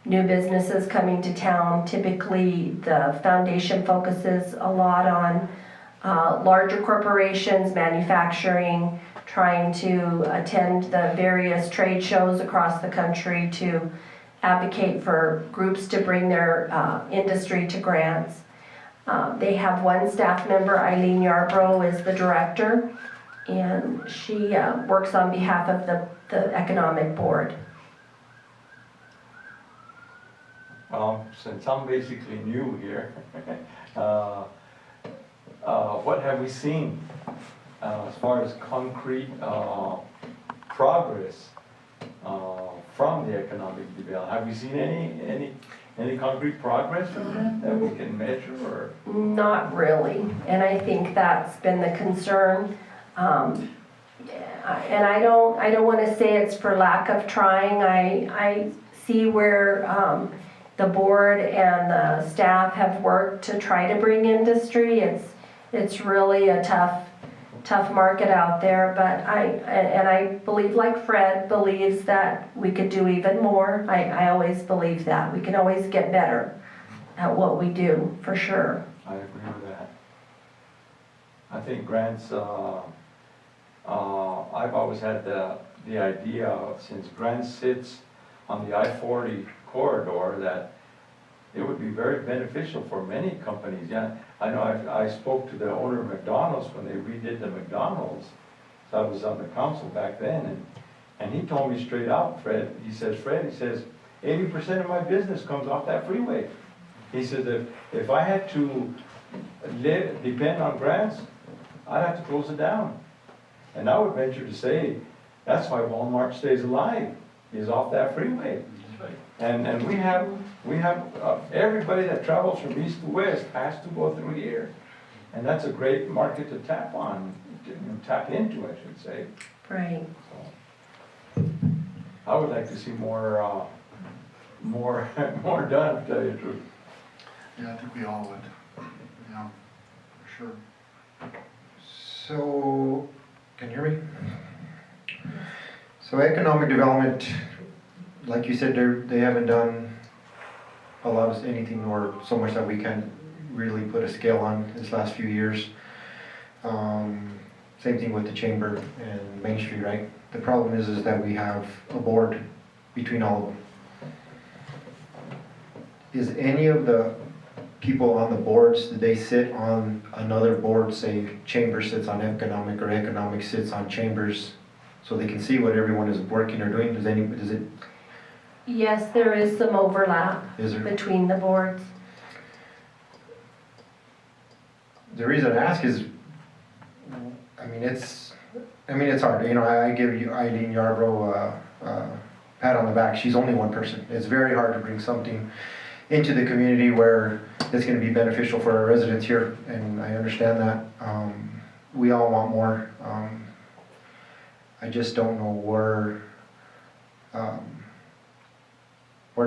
[SPEAKER 5] new businesses coming to town. Typically, the foundation focuses a lot on larger corporations, manufacturing, trying to attend the various trade shows across the country to advocate for groups to bring their industry to grants. They have one staff member, Eileen Yarbrough, is the director, and she works on behalf of the economic board.
[SPEAKER 3] Well, since I'm basically new here, what have we seen as far as concrete progress from the economic development? Have we seen any concrete progress from that that we can measure or?
[SPEAKER 5] Not really, and I think that's been the concern. And I don't want to say it's for lack of trying. I see where the board and the staff have worked to try to bring industry. It's really a tough market out there, but I believe, like Fred believes, that we could do even more. I always believe that. We can always get better at what we do, for sure.
[SPEAKER 3] I agree with that. I think grants, I've always had the idea, since grants sits on the I-40 corridor, that it would be very beneficial for many companies. Yeah, I know I spoke to the owner of McDonald's when they redid the McDonald's. So I was on the council back then, and he told me straight out, Fred, he says, 80% of my business comes off that freeway. He says, if I had to depend on grants, I'd have to close it down. And I would venture to say, that's why Walmart stays alive, is off that freeway. And we have everybody that travels from east to west has to go through here. And that's a great market to tap into, I should say.
[SPEAKER 5] Right.
[SPEAKER 3] So, I would like to see more done, to tell you the truth.
[SPEAKER 1] Yeah, I think we all would, yeah, for sure.
[SPEAKER 7] So, can you hear me? So economic development, like you said, they haven't done a lot of anything, or so much that we can really put a scale on this last few years. Same thing with the chamber and Main Street, right? The problem is that we have a board between all of them. Is any of the people on the boards, do they sit on another board, say chamber sits on economic or economic sits on chambers, so they can see what everyone is working or doing? Does it?
[SPEAKER 5] Yes, there is some overlap
[SPEAKER 7] Is there?
[SPEAKER 5] between the boards.
[SPEAKER 7] The reason I ask is, it's hard. You know, I give you Eileen Yarbrough pat on the back. She's only one person. It's very hard to bring something into the community where it's gonna be beneficial for our residents here, and I understand that. We all want more. I just don't know where to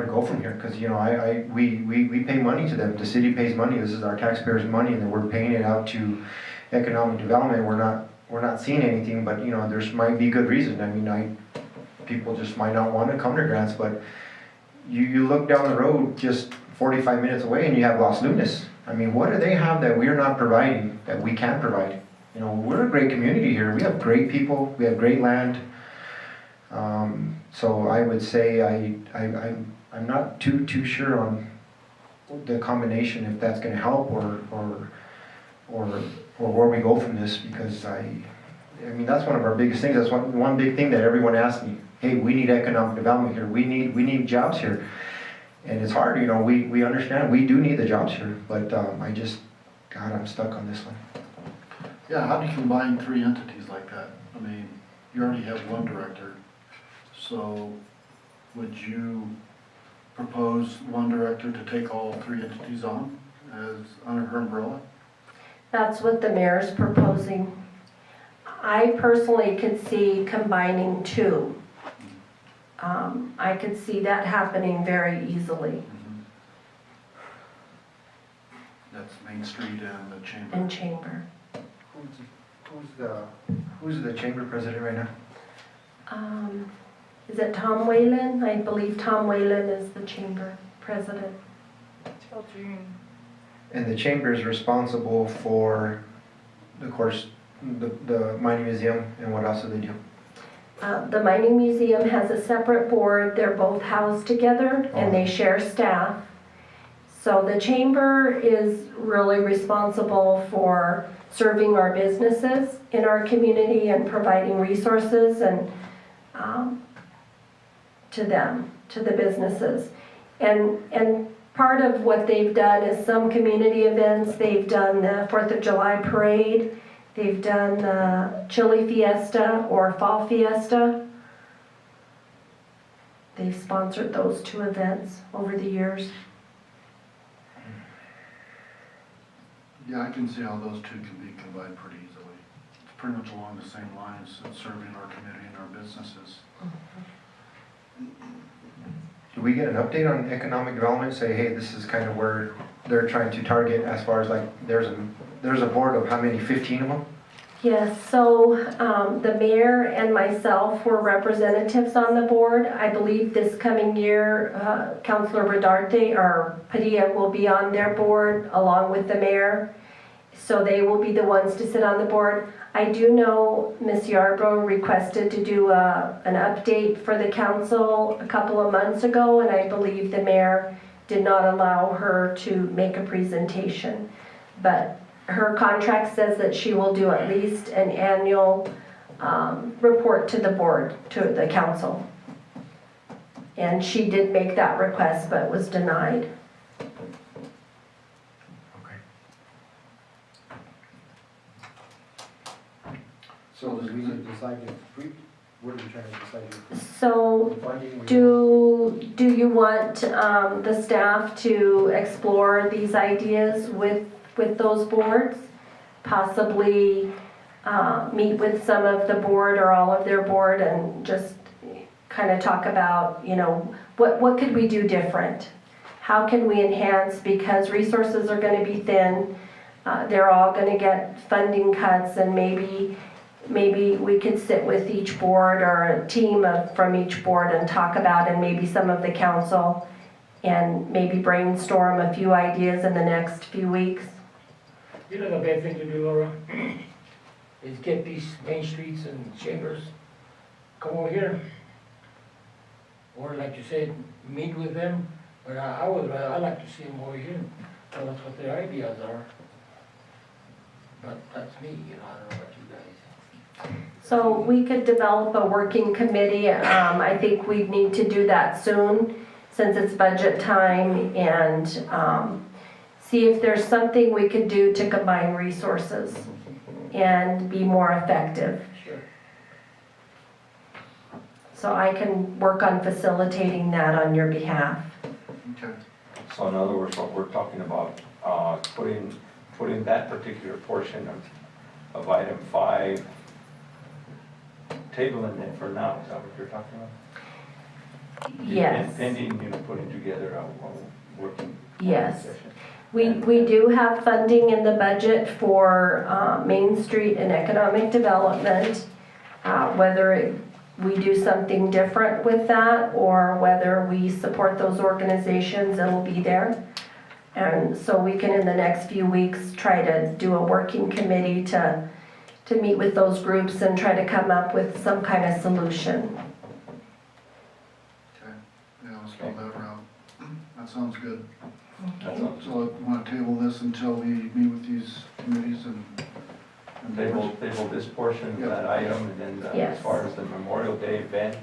[SPEAKER 7] go from here, because we pay money to them. The city pays money. This is our taxpayers' money, and then we're paying it out to economic development. We're not seeing anything, but there's might be good reason. I mean, people just might not want to come to grants, but you look down the road just 45 minutes away and you have Los Lunas. I mean, what do they have that we're not providing, that we can provide? We're a great community here. We have great people. We have great land. So I would say I'm not too sure on the combination, if that's going to help or where we go from this, because I mean that's one of our biggest things. That's one big thing that everyone asks me. Hey, we need economic development here. We need jobs here, and it's hard. We understand we do need the jobs here, but I'm stuck on this one.
[SPEAKER 1] Yeah, how do you combine three entities like that? I mean, you already have one director, so would you propose one director to take all three entities on as under her umbrella?
[SPEAKER 5] That's what the mayor's proposing. I personally could see combining two. I could see that happening very easily.
[SPEAKER 1] That's Main Street and the Chamber.
[SPEAKER 5] And Chamber.
[SPEAKER 7] Who's the chamber president right now?
[SPEAKER 5] Is it Tom Whalen? I believe Tom Whalen is the chamber president.
[SPEAKER 2] Till June.
[SPEAKER 7] And the chamber is responsible for, of course, the mining museum, and what else do they do?
[SPEAKER 5] The mining museum has a separate board. They're both housed together and they share staff. So the chamber is really responsible for serving our businesses in our community and providing resources and to them, to the businesses. And part of what they've done is some community events. They've done the 4th of July parade. They've done the Chili Fiesta or Fall Fiesta. They've sponsored those two events over the years.
[SPEAKER 1] Yeah, I can see how those two can be combined pretty easily. It's pretty much along the same lines of serving our community and our businesses.
[SPEAKER 7] Do we get an update on economic development? Say, hey, this is kind of where they're trying to target, as far as like, there's a board of how many, 15 of them?
[SPEAKER 5] Yes, so the mayor and myself were representatives on the board. I believe this coming year, Councilor Rodarte or Padilla will be on their board along with the mayor. So they will be the ones to sit on the board. I do know Ms. Yarbrough requested to do an update for the council a couple of months ago, and I believe the mayor did not allow her to make a presentation. But her contract says that she will do at least an annual report to the board, to the council. And she did make that request, but was denied.
[SPEAKER 7] Okay. So does we decide what are we trying to decide here?
[SPEAKER 5] So
[SPEAKER 7] Funding?
[SPEAKER 5] do you want the staff to explore these ideas with those boards? Possibly meet with some of the board or all of their board and just kind of talk about, what could we do different? How can we enhance, because resources are going to be thin. They're all going to get funding cuts, and maybe we could sit with each board or a team from each board and talk about, and maybe some of the council, and maybe brainstorm a few ideas in the next few weeks.
[SPEAKER 6] The bad thing to do, Laura, is get these main streets and chambers, come over here. Or like you said, meet with them, but I like to see them over here, tell us what their ideas are. But that's me, I don't know about you guys.
[SPEAKER 5] So we could develop a working committee. I think we need to do that soon, since it's budget time, and see if there's something we could do to combine resources and be more effective.
[SPEAKER 6] Sure.
[SPEAKER 5] So I can work on facilitating that on your behalf.
[SPEAKER 1] Okay.
[SPEAKER 3] So in other words, what we're talking about, putting that particular portion of item 5, tabling it for now, is that what you're talking about?
[SPEAKER 5] Yes.
[SPEAKER 3] Pending, putting together a working
[SPEAKER 5] Yes.
[SPEAKER 3] session.
[SPEAKER 5] We do have funding in the budget for Main Street and economic development. Whether we do something different with that or whether we support those organizations, it'll be there. And so we can, in the next few weeks, try to do a working committee to meet with those groups and try to come up with some kind of solution.
[SPEAKER 1] Okay, yeah, let's go that route. That sounds good.
[SPEAKER 3] That sounds
[SPEAKER 1] So we want to table this until we meet with these committees and
[SPEAKER 3] Table this portion of that item, and then
[SPEAKER 5] Yes.
[SPEAKER 3] as far as the Memorial Day event,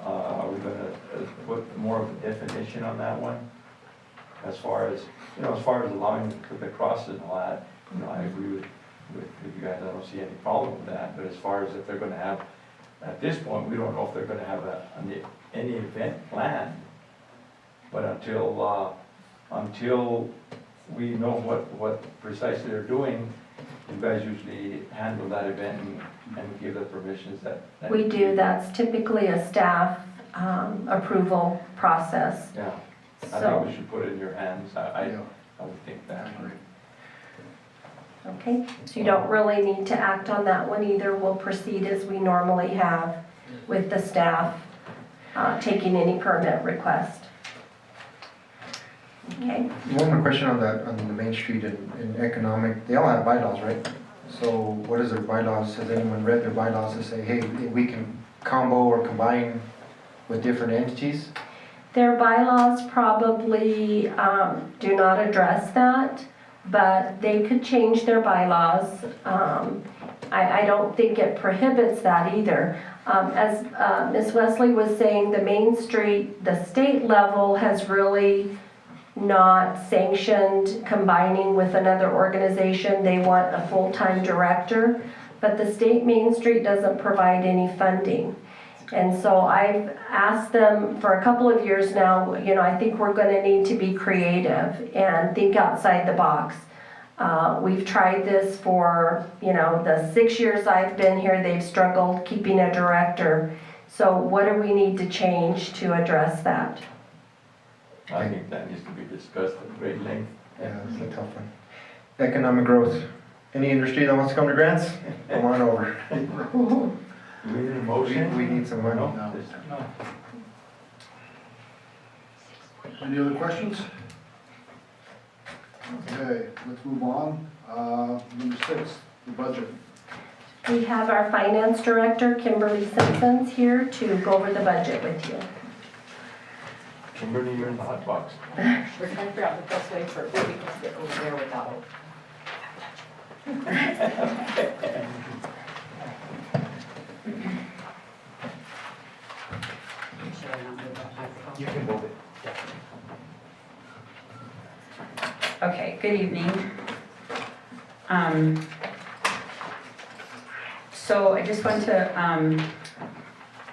[SPEAKER 3] are we gonna put more of a definition on that one? As far as, as far as allowing the crosses and all that, I agree with you guys, I don't see any problem with that, but as far as if they're gonna have, at this point, we don't know if they're gonna have any event planned. But until we know what precisely they're doing, you guys usually handle that event and give the permissions that.
[SPEAKER 5] We do, that's typically a staff approval process.
[SPEAKER 3] Yeah, I think
[SPEAKER 5] So,
[SPEAKER 3] we should put it in your hands, I
[SPEAKER 1] Yeah.
[SPEAKER 3] would think that.
[SPEAKER 5] okay, so you don't really need to act on that one either. We'll proceed as we normally have with the staff taking any permit request. Okay,
[SPEAKER 7] One more question on the Main Street and economic, they all have bylaws, right? So what is their bylaws? Has anyone read their bylaws to say, hey, we can combo or combine with different entities?
[SPEAKER 5] their bylaws probably do not address that, but they could change their bylaws. I don't think it prohibits that either. As Ms. Wesley was saying, the Main Street, the state level has really not sanctioned combining with another organization. They want a full-time director, but the state Main Street doesn't provide any funding. And so I've asked them for a couple of years now, I think we're gonna need to be creative and think outside the box. We've tried this for, the 6 years I've been here, they've struggled keeping a director. So what do we need to change to address that?
[SPEAKER 3] I think that needs to be discussed at great length.
[SPEAKER 7] Yeah, it's a tough one. Economic growth. Any industry that wants to come to grants, come on over.
[SPEAKER 3] Do we need a motion?
[SPEAKER 7] We need some money.
[SPEAKER 3] No?
[SPEAKER 1] No.
[SPEAKER 3] This-
[SPEAKER 1] Any other questions? Okay, let's move on. Number 6, the budget.
[SPEAKER 5] We have our finance director, Kimberly Simpson's here to go over the budget with you.
[SPEAKER 3] Kimberly, you're in the hot box.
[SPEAKER 11] We're trying to figure out the best way for we can get over there without.
[SPEAKER 3] You can move it.
[SPEAKER 11] Okay, good evening. So I just want to,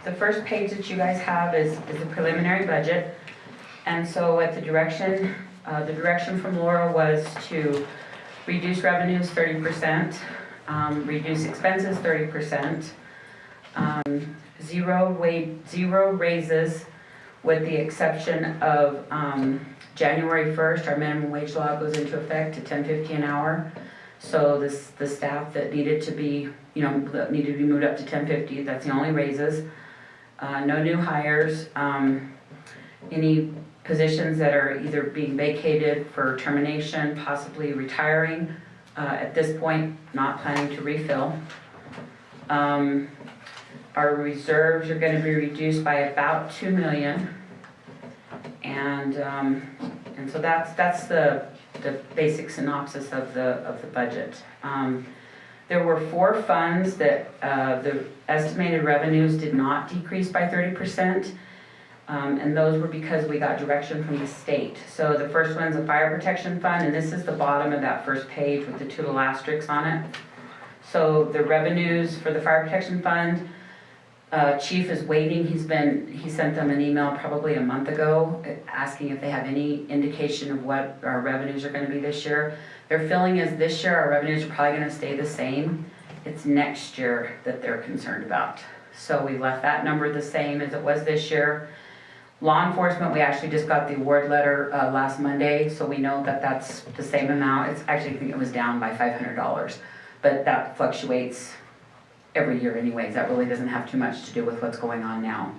[SPEAKER 11] the first page that you guys have is a preliminary budget. And so at the direction from Laura was to reduce revenues 30%, reduce expenses 30%, zero raises with the exception of January 1st, our minimum wage law goes into effect to $10.50 an hour. So the staff that needed to be, that needed to be moved up to $10.50, that's the only raises. No new hires. Any positions that are either being vacated for termination, possibly retiring. At this point, not planning to refill. Our reserves are going to be reduced by about $2 million. And so that's the basic synopsis of the budget. There were 4 funds that the estimated revenues did not decrease by 30%. And those were because we got direction from the state. So the first one's a fire protection fund, and this is the bottom of that first page with the 2 little asterisks on it. So the revenues for the fire protection fund, and this is the bottom of that first page with the 2 little asterisks on it. So the revenues for the fire protection fund Chief is waiting, he sent them an email probably a month ago, asking if they have any indication of what our revenues are gonna be this year. Their feeling is this year, our revenues are probably gonna stay the same. It's next year that they're concerned about. So we left that number the same as it was this year. Law enforcement, we actually just got the award letter last Monday, so we know that that's the same amount. It's actually, I think it was down by $500, but that fluctuates every year anyways. That really doesn't have too much to do with what's going on now.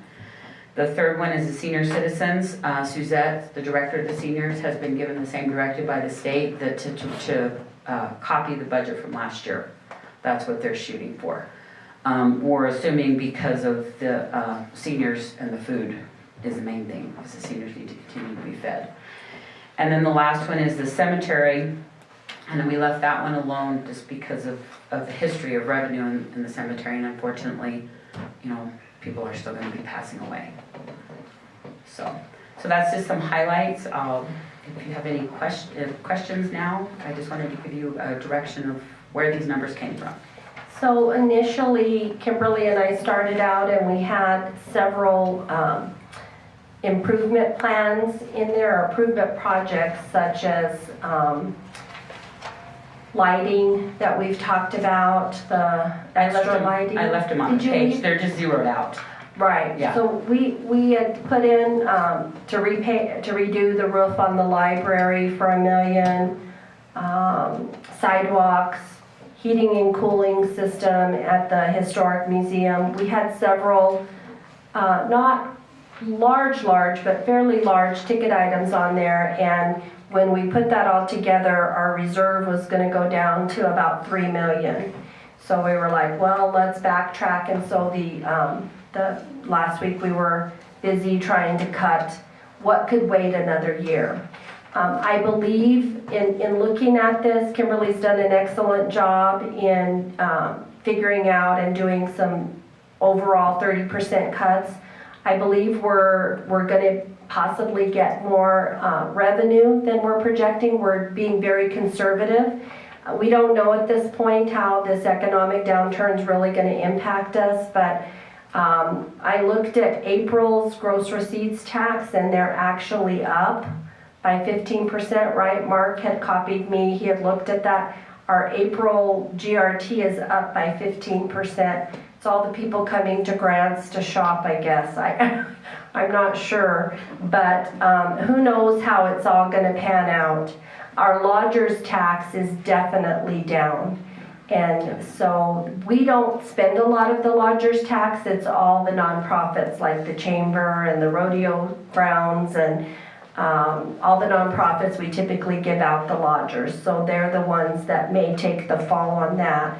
[SPEAKER 11] The third one is the senior citizens. Suzette, the director of the seniors, has been given the same directive by the state that to copy the budget from last year. That's what they're shooting for. We're assuming because of the seniors and the food is the main thing, because the seniors need to continue to be fed. And then the last one is the cemetery, and we left that one alone just because of the history of revenue in the cemetery, and unfortunately, you know, people are still gonna be passing away. So that's just some highlights. If you have any questions now, I just wanted to give you a direction of where these numbers came from.
[SPEAKER 5] So initially, Kimberly and I started out and we had several improvement plans in there, improvement projects such as lighting that we've talked about, the extra lighting.
[SPEAKER 11] I left them on the
[SPEAKER 5] Did you
[SPEAKER 11] page,
[SPEAKER 5] leave?
[SPEAKER 11] they're just zeroed out.
[SPEAKER 5] Right,
[SPEAKER 11] Yeah.
[SPEAKER 5] so we had put in to redo the roof on the library for $1 million, sidewalks, heating and cooling system at the historic museum. We had several, not large, but fairly large ticket items on there, and when we put that all together, our reserve was gonna go down to about $3 million. So we were like, well, let's backtrack, and so the last week we were busy trying to cut what could wait another year. I believe in looking at this, Kimberly's done an excellent job in figuring out and doing some overall 30% cuts. I believe we're going to possibly get more revenue than we're projecting. We're being very conservative. We don't know at this point how this economic downturn is really going to impact us, but I looked at April's gross receipts tax and they're actually up by 15%, right? Mark had copied me, he had looked at that. Our April GRT is up by 15%. It's all the people coming to grants to shop, I guess. I'm not sure, but who knows how it's all gonna pan out. Our lodger's tax is definitely down. And so we don't spend a lot of the lodger's tax. It's all the nonprofits like the chamber and the rodeo grounds and all the nonprofits. We typically give out the lodgers. So they're the ones that may take the fall on that.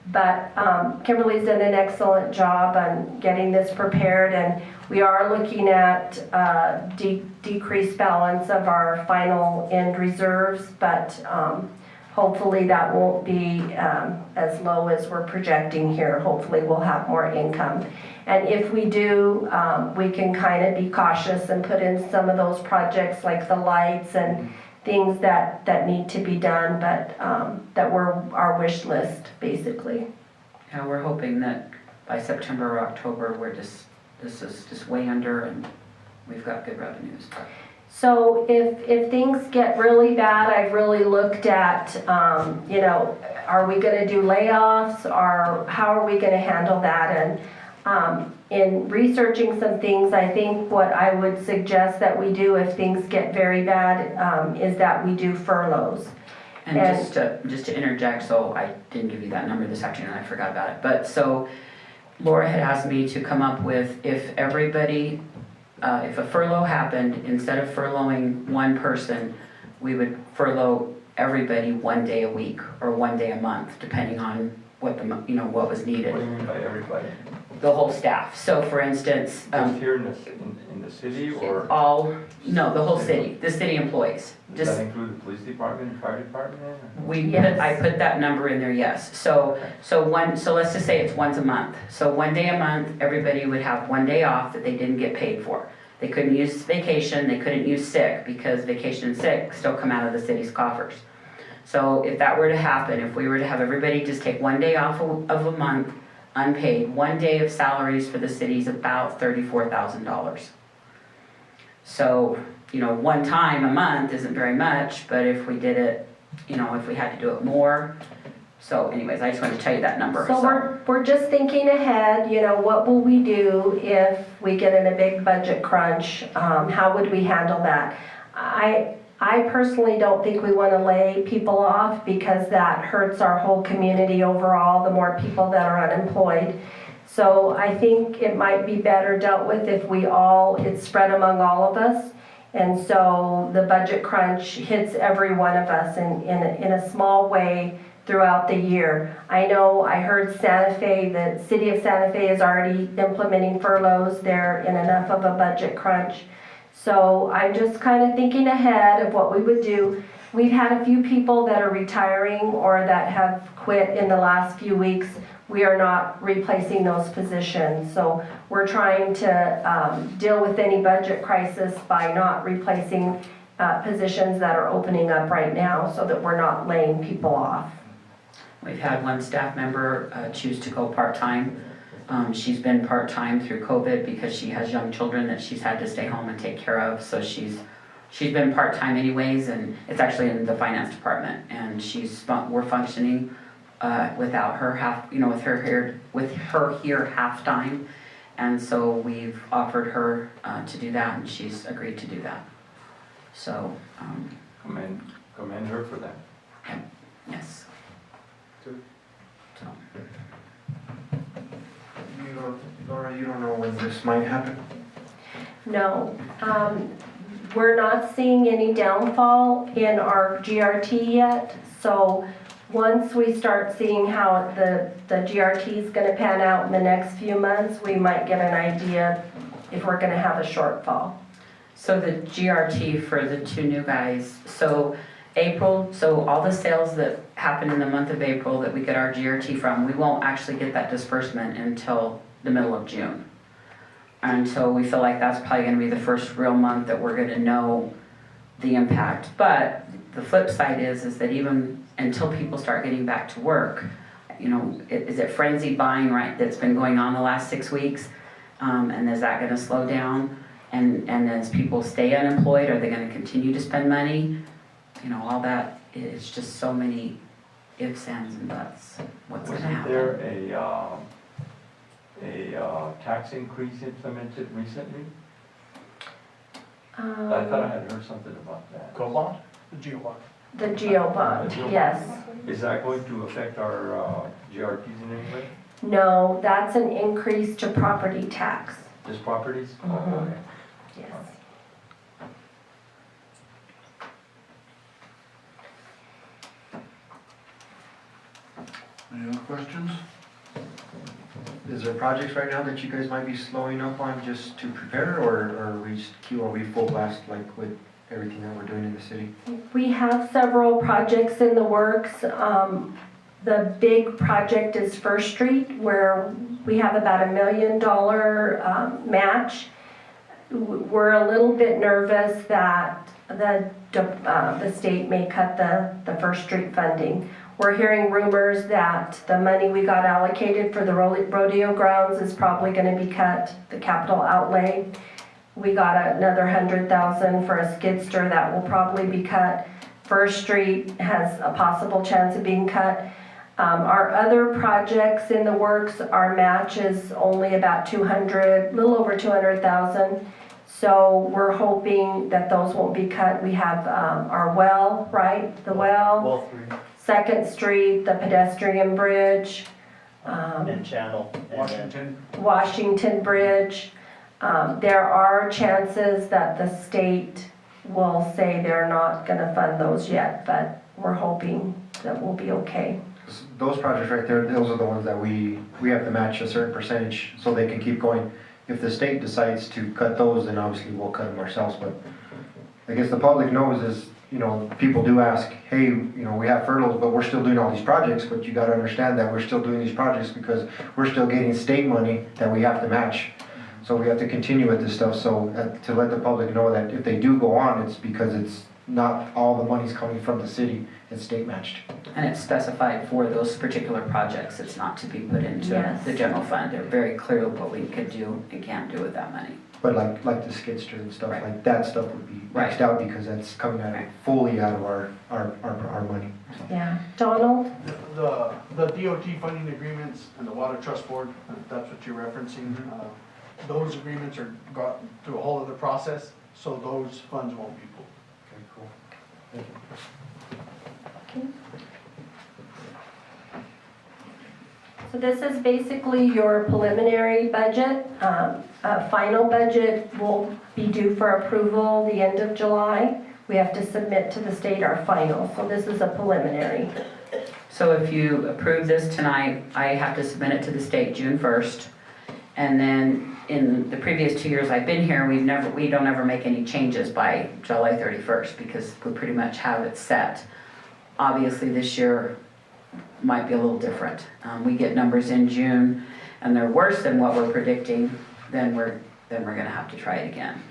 [SPEAKER 5] But Kimberly's done an excellent job on getting this prepared, and we are looking at decreased balance of our final end reserves, but hopefully that won't be as low as we're projecting here. Hopefully we'll have more income. And if we do, we can kind of be cautious and put in some of those projects like the lights and things that need to be done, but that were our wish list, basically.
[SPEAKER 11] Yeah, we're hoping that by September or October, this is just way under and we've got good revenues.
[SPEAKER 5] So if things get really bad, I've really looked at, you know, are we gonna do layoffs, or how are we gonna handle that? And in researching some things, I think what I would suggest that we do if things get very bad is that we do furloughs.
[SPEAKER 11] And just to interject, so I didn't give you that number this afternoon, I forgot about it. But so Laura had asked me to come up with if everybody, if a furlough happened, instead of furloughing one person, we would furlough everybody 1 day a week or 1 day a month, depending on what what was needed.
[SPEAKER 3] What do you mean by everybody?
[SPEAKER 11] The whole staff. So for instance,
[SPEAKER 3] Just here in the city, or
[SPEAKER 11] the whole city, the city employees.
[SPEAKER 3] does that include the police department and fire department?
[SPEAKER 5] Yes.
[SPEAKER 11] I put that number in there, yes. So let's just say it's once a month. So 1 day a month, everybody would have 1 day off that they didn't get paid for. They couldn't use vacation, they couldn't use sick, because vacation and sick still come out of the city's coffers. So if that were to happen, if we were to have everybody just take 1 day off of a month, unpaid. 1 day of salaries for the city is about $34,000. So, one time a month isn't very much, but if we did it, if we had to do it more. So anyways, I just wanted to tell you that number.
[SPEAKER 5] So we're just thinking ahead, what will we do if we get in a big budget crunch? How would we handle that? I personally don't think we want to lay people off because that hurts our whole community overall, the more people that are unemployed. So I think it might be better dealt with if it's spread among all of us. And so the budget crunch hits every one of us in a small way throughout the year. I know I heard Santa Fe, the city of Santa Fe is already implementing furloughs. They're in enough of a budget crunch. So I'm just kind of thinking ahead of what we would do. We've had a few people that are retiring or that have quit in the last few weeks. We are not replacing those positions. So we're trying to deal with any budget crisis by not replacing positions that are opening up right now so that we're not laying people off.
[SPEAKER 11] We've had one staff member choose to go part-time. She's been part-time through COVID because she has young children that she's had to stay home and take care of. So she's been part-time anyways, and it's actually in the finance department. And we're functioning without her with her here half-time. And so we've offered her to do that, and she's agreed to do that. So
[SPEAKER 3] Commend her for that.
[SPEAKER 11] yes. So.
[SPEAKER 7] Laura, you don't know when this might happen?
[SPEAKER 5] No, we're not seeing any downfall in our GRT yet. So once we start seeing how the GRT is going to pan out in the next few months, we might get an idea if we're going to have a shortfall.
[SPEAKER 11] So the GRT for the two new guys, so all the sales that happen in the month of April that we get our GRT from, we won't actually get that disbursement until the middle of June. And so we feel like that's probably going to be the first real month that we're going to know the impact. But the flip side is that even until people start getting back to work, is it frenzied buying, right, that's been going on the last 6 weeks? And is that going to slow down? And as people stay unemployed, are they going to continue to spend money? All that is just so many ifs, ands, and buts. What's going to happen?
[SPEAKER 3] Wasn't there a tax increase implemented recently? I thought I had heard something about that.
[SPEAKER 9] Co-bond? The geo-bond.
[SPEAKER 5] The GeoBond, yes.
[SPEAKER 3] Is that going to affect our GRTs in any way?
[SPEAKER 5] No, that's an increase to property tax.
[SPEAKER 3] Just properties?
[SPEAKER 5] Mhm.
[SPEAKER 3] Oh, okay.
[SPEAKER 5] Yes.
[SPEAKER 1] Any other questions?
[SPEAKER 7] Is there projects right now that you guys might be slowing up on just to prepare, or are we full blast like with everything that we're doing in the city?
[SPEAKER 5] We have several projects in the works. The big project is First Street, where we have about $1 million match. We're a little bit nervous that the state may cut the First Street funding. We're hearing rumors that the money we got allocated for the rodeo grounds is probably going to be cut, the capital outlay. We got another $100,000 for a skidster that will probably be cut. First Street has a possible chance of being cut. Our other projects in the works, our match is only about little over 200,000. So we're hoping that those won't be cut. We have our well, right? The well,
[SPEAKER 4] Well, 3.
[SPEAKER 5] 2nd Street, the pedestrian bridge,
[SPEAKER 4] And channel.
[SPEAKER 5] Washington Bridge. There are chances that the state will say they're not going to fund those yet, but we're hoping that we'll be okay.
[SPEAKER 7] Those projects right there, those are the ones that we have to match a certain percentage so they can keep going. If the state decides to cut those, then obviously we'll cut them ourselves, but I guess the public knows is, people do ask, hey, we have furloughs, but we're still doing all these projects, but you gotta understand that we're still doing these projects because we're still getting state money that we have to match. So we have to continue with this stuff, so to let the public know that if they do go on, it's because not all the money's coming from the city, it's state matched.
[SPEAKER 11] And it's specified for those particular projects. It's not to be put into
[SPEAKER 5] Yes.
[SPEAKER 11] the general fund. They're very clear what we could do and can't do with that money.
[SPEAKER 7] But like the skid steer and stuff,
[SPEAKER 11] Right.
[SPEAKER 7] like that stuff would be
[SPEAKER 11] Right.
[SPEAKER 7] maxed out because that's coming out
[SPEAKER 11] Right.
[SPEAKER 7] fully out of our money.
[SPEAKER 5] Yeah. Donald?
[SPEAKER 9] The DOT funding agreements and the Water Trust Board, if that's what you're referencing, those agreements are got through a whole other process, so those funds won't be pulled.
[SPEAKER 7] Okay, cool. Thank you.
[SPEAKER 5] So this is basically your preliminary budget. A final budget will be due for approval the end of July. We have to submit to the state our final, so this is a preliminary.
[SPEAKER 11] So if you approve this tonight, I have to submit it to the state June 1st. And then in the previous 2 years I've been here, we don't ever make any changes by July 31st because we pretty much have it set. Obviously this year might be a little different. We get numbers in June and they're worse than what we're predicting, then we're gonna have to try it again.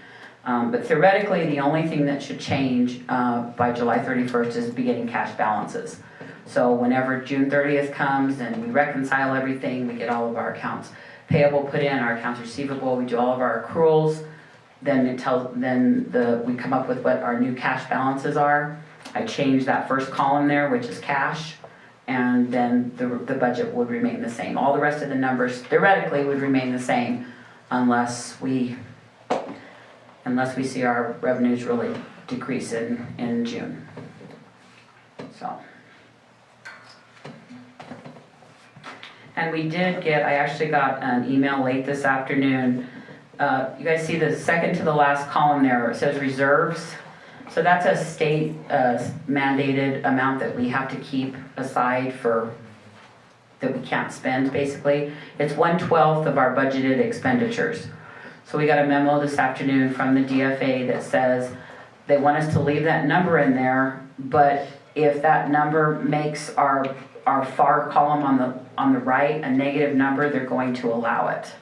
[SPEAKER 11] But theoretically, the only thing that should change by July 31st is beginning cash balances. So whenever June 30th comes and we reconcile everything, we get all of our accounts payable put in, our accounts receivable, we do all of our accruals, then we come up with what our new cash balances are. I change that first column there, which is cash, and then the budget would remain the same. All the rest of the numbers theoretically would remain the same unless we see our revenues really decrease in June. So. And we did get, I actually got an email late this afternoon. You guys see the second to the last column there, it says reserves. So that's a state mandated amount that we have to keep aside that we can't spend, basically. It's 1/12 of our budgeted expenditures. So we got a memo this afternoon from the DFA that says they want us to leave that number in there, but if that number makes our FAR column on the right a negative number, they're going to allow it,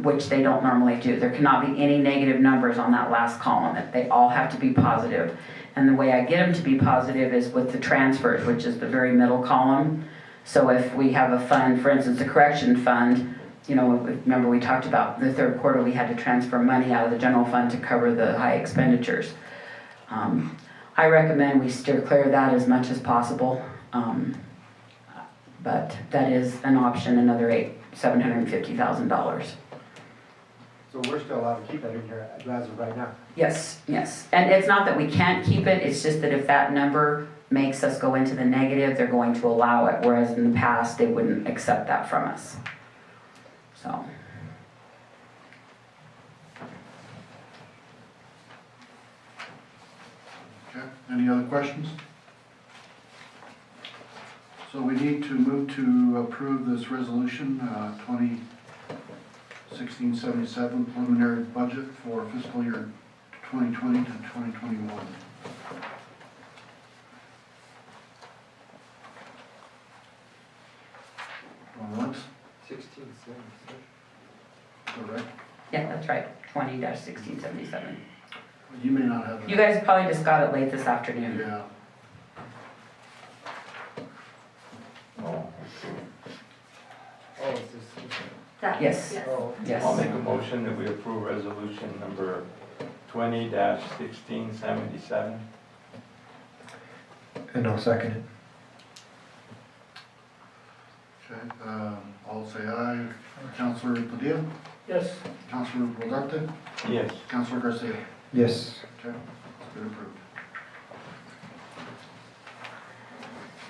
[SPEAKER 11] which they don't normally do. There cannot be any negative numbers on that last column. They all have to be positive. And the way I get them to be positive is with the transfers, which is the very middle column. So if we have a fund, for instance, a correction fund, remember we talked about the third quarter we had to transfer money out of the general fund to cover the high expenditures. I recommend we steer clear of that as much as possible. But that is an option, another $750,000.
[SPEAKER 7] So we're still allowed to keep that in here as of right now?
[SPEAKER 11] Yes. And it's not that we can't keep it, it's just that if that number makes us go into the negative, they're going to allow it, whereas in the past, they wouldn't accept that from us. So.
[SPEAKER 1] Okay, any other questions? So we need to move to approve this resolution, 2016-77 preliminary budget for fiscal year 2020 to 2021. Going once?
[SPEAKER 3] 1677.
[SPEAKER 1] Correct.
[SPEAKER 11] Yeah, that's right, 20-1677.
[SPEAKER 1] You may not have that.
[SPEAKER 11] You guys probably just got it late this afternoon.
[SPEAKER 1] Yeah.
[SPEAKER 3] Oh, is this?
[SPEAKER 11] Yes.
[SPEAKER 3] I'll
[SPEAKER 11] Yes.
[SPEAKER 3] make a motion that we approve resolution number 20-1677.
[SPEAKER 7] And I'll second it.
[SPEAKER 1] Okay, all say aye. Councilor Padilla?
[SPEAKER 6] Yes.
[SPEAKER 1] Councilor Rodarte?
[SPEAKER 3] Yes.
[SPEAKER 1] Councilor Garcia?
[SPEAKER 7] Yes.
[SPEAKER 1] Okay, it's been approved.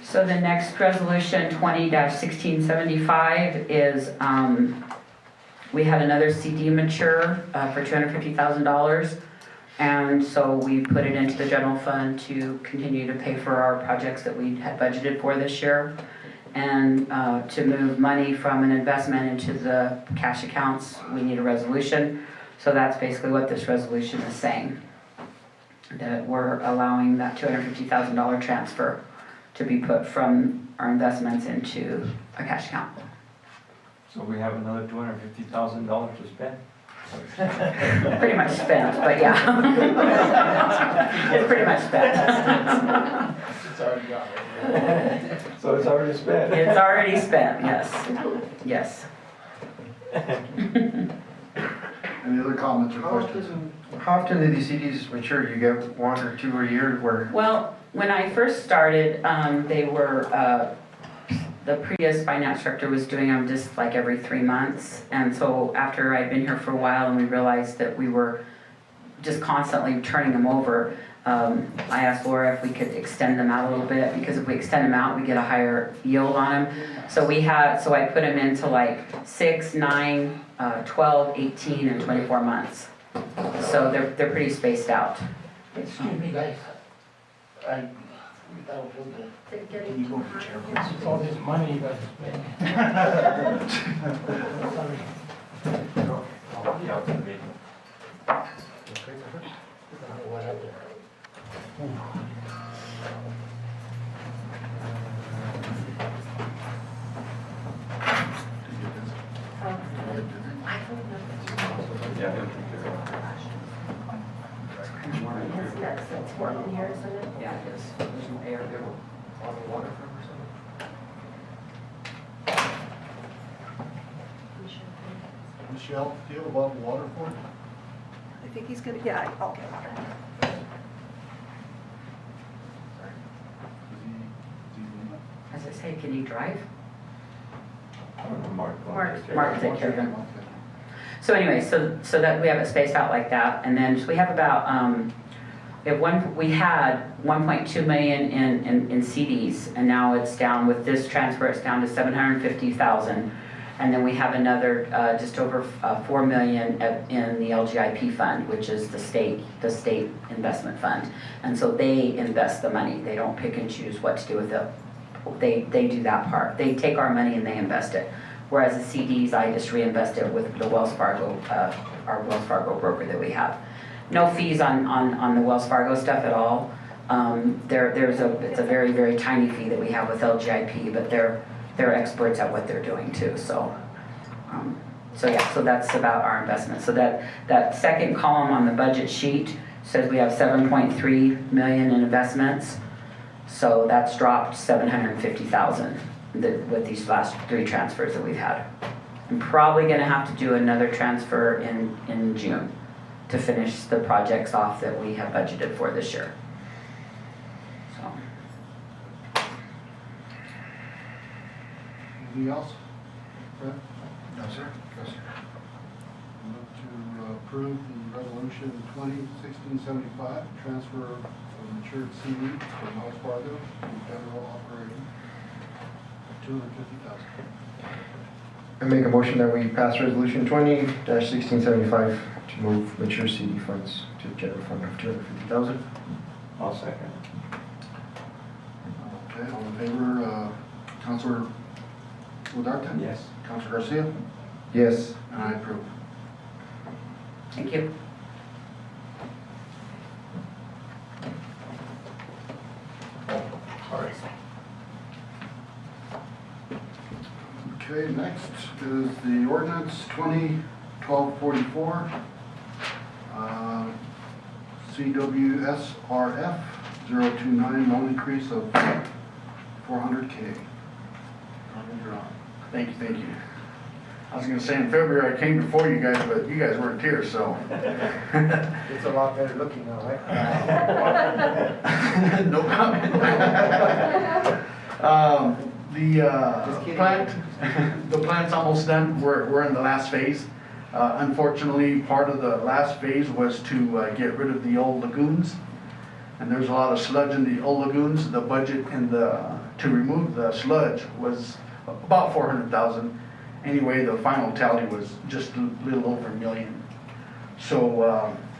[SPEAKER 11] So the next resolution, 20-1675, is, we had another CD mature for $250,000. And so we put it into the general fund to continue to pay for our projects that we had budgeted for this year. And to move money from an investment into the cash accounts, we need a resolution. So that's basically what this resolution is saying. That we're allowing that $250,000 transfer to be put from our investments into a cash account.
[SPEAKER 3] So we have another $250,000 to spend?
[SPEAKER 11] Pretty much spent, but yeah. It's pretty much spent.
[SPEAKER 9] It's already gone.
[SPEAKER 3] So it's already spent.
[SPEAKER 11] It's already spent, yes, yes.
[SPEAKER 1] Any other comments or questions?
[SPEAKER 7] How often do these CDs mature? You get one or two a year where?
[SPEAKER 11] Well, when I first started, they were, the previous finance director was doing them just like every 3 months. And so after I'd been here for a while and we realized that we were just constantly turning them over, I asked Laura if we could extend them out a little bit, because if we extend them out, we get a higher yield on them. So I put them into like 6, 9, 12, 18, and 24 months. So they're pretty spaced out.
[SPEAKER 6] Excuse me, guys. Without
[SPEAKER 5] Can
[SPEAKER 9] you go for chair, please?
[SPEAKER 6] it's all this money you guys spend. Sorry. What happened?
[SPEAKER 3] Yeah.
[SPEAKER 5] That's one in here, isn't it?
[SPEAKER 11] Yeah, it is. There's no air there.
[SPEAKER 7] On the water front or something?
[SPEAKER 1] Michelle, do you have a bottle of water for me?
[SPEAKER 12] I think he's gonna, yeah, I'll get water.
[SPEAKER 11] As I say, can you drive?
[SPEAKER 3] Mark.
[SPEAKER 11] Mark, take care of them. So anyway, so that we have it spaced out like that, and then we have about, we had 1.2 million in CDs, and now it's down, with this transfer, it's down to 750,000. And then we have another, just over 4 million in the LGIP fund, which is the state investment fund. And so they invest the money. They don't pick and choose what to do with it. They do that part. They take our money and they invest it. Whereas the CDs, I just reinvest it with the Wells Fargo, our Wells Fargo broker that we have. No fees on the Wells Fargo stuff at all. It's a very, very tiny fee that we have with LGIP, but they're experts at what they're doing too. So that's about our investment. So that second column on the budget sheet says we have 7.3 million in investments. So that's dropped 750,000 with these last 3 transfers that we've had. I'm probably gonna have to do another transfer in June to finish the projects off that we have budgeted for this year. So.
[SPEAKER 1] Anything else? Fred?
[SPEAKER 7] No, sir. No, sir.
[SPEAKER 1] Move to approve the resolution 2016-75, transfer of matured CD from Wells Fargo to general operating of 250,000.
[SPEAKER 7] I make a motion that we pass resolution 20-1675 to move mature CD funds to general fund of 250,000.
[SPEAKER 3] I'll second.
[SPEAKER 1] Okay, all in favor, Councilor Udarte?
[SPEAKER 3] Yes.
[SPEAKER 1] Councilor Garcia?
[SPEAKER 7] Yes.
[SPEAKER 1] And I approve.
[SPEAKER 11] Thank you.
[SPEAKER 1] Okay, next is the ordinance 20-1244, CWSRF 029, loan increase of 400K. You're on.
[SPEAKER 9] Thank you. I was gonna say in February I came before you guys, but you guys weren't here, so.
[SPEAKER 7] It's a lot better looking now, right?
[SPEAKER 9] No comment. The plant's almost done. We're in the last phase. Unfortunately, part of the last phase was to get rid of the old lagoons. And there's a lot of sludge in the old lagoons. The budget to remove the sludge was about 400,000. Anyway, the final tally was just a little over $1 million. So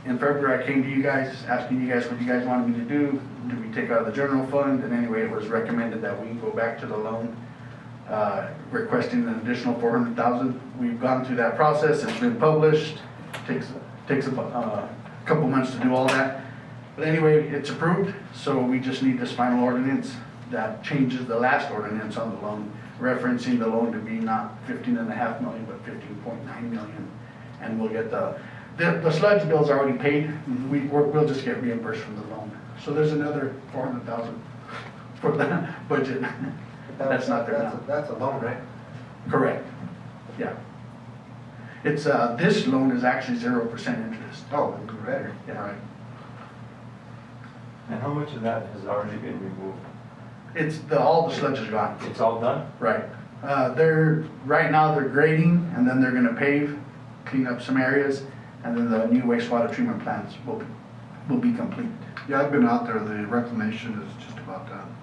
[SPEAKER 9] in February, I came to you guys, asking you guys what you guys wanted me to do. Do we take out of the general fund? And anyway, it was recommended that we go back to the loan, requesting an additional 400,000. We've gone through that process. It's been published. Takes a couple months to do all that. But anyway, it's approved. So we just need this final ordinance that changes the last ordinance on the loan, referencing the loan to be not 15.5 million, but 15.9 million. and we'll get the sludge bill's already paid. We'll just get reimbursed from the loan. So there's another 400,000 for the budget. That's not there now.
[SPEAKER 7] That's a loan, right?
[SPEAKER 9] Correct, yeah. It's, this loan is actually 0% interest.
[SPEAKER 7] Oh, even better.
[SPEAKER 9] Yeah.
[SPEAKER 1] Right.
[SPEAKER 3] And how much of that has already been removed?
[SPEAKER 9] It's, all the sludge is gone.
[SPEAKER 3] It's all done?
[SPEAKER 9] Right. Right now they're grading, and then they're gonna pave, clean up some areas, and then the new wastewater treatment plants will be complete.
[SPEAKER 1] Yeah, I've been out there, the reclamation is just about done.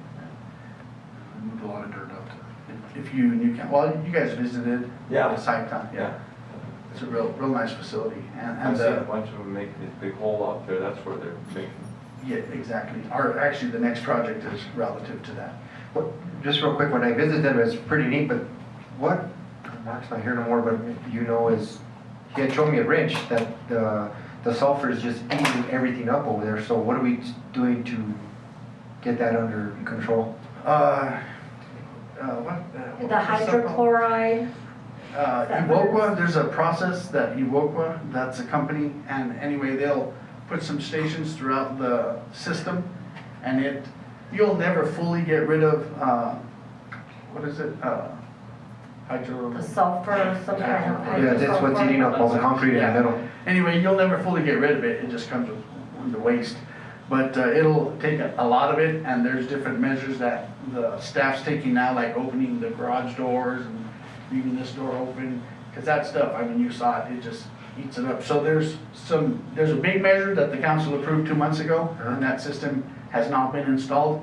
[SPEAKER 1] I moved a lot of dirt out there.
[SPEAKER 9] If you can, well, you guys visited
[SPEAKER 3] Yeah.
[SPEAKER 9] the site plan, yeah. It's a real nice facility,
[SPEAKER 3] I've
[SPEAKER 9] and
[SPEAKER 3] seen a bunch of them making this big hole out there, that's where they're making.
[SPEAKER 9] yeah, exactly. Actually, the next project is relative to that.
[SPEAKER 7] What, just real quick, when I visited them, it's pretty neat, but what, Mark's not here no more, but you know, is, he had shown me a wrench that the sulfur is just eating everything up over there, so what are we doing to get that under control?
[SPEAKER 5] The hydrochloride,
[SPEAKER 9] Evoqua, there's a process that Evoqua, that's a company, and anyway, they'll put some stations throughout the system, and you'll never fully get rid of, what is it, hydro...
[SPEAKER 5] the sulfur, some kind of
[SPEAKER 7] Yeah, that's what's eating up all the concrete in the middle.
[SPEAKER 9] Anyway, you'll never fully get rid of it, it just comes with the waste. But it'll take a lot of it, and there's different measures that the staff's taking now, like opening the garage doors and leaving this door open, because that stuff, I mean, you saw it, it just eats it up. So there's a big measure that the council approved 2 months ago, and that system has not been installed.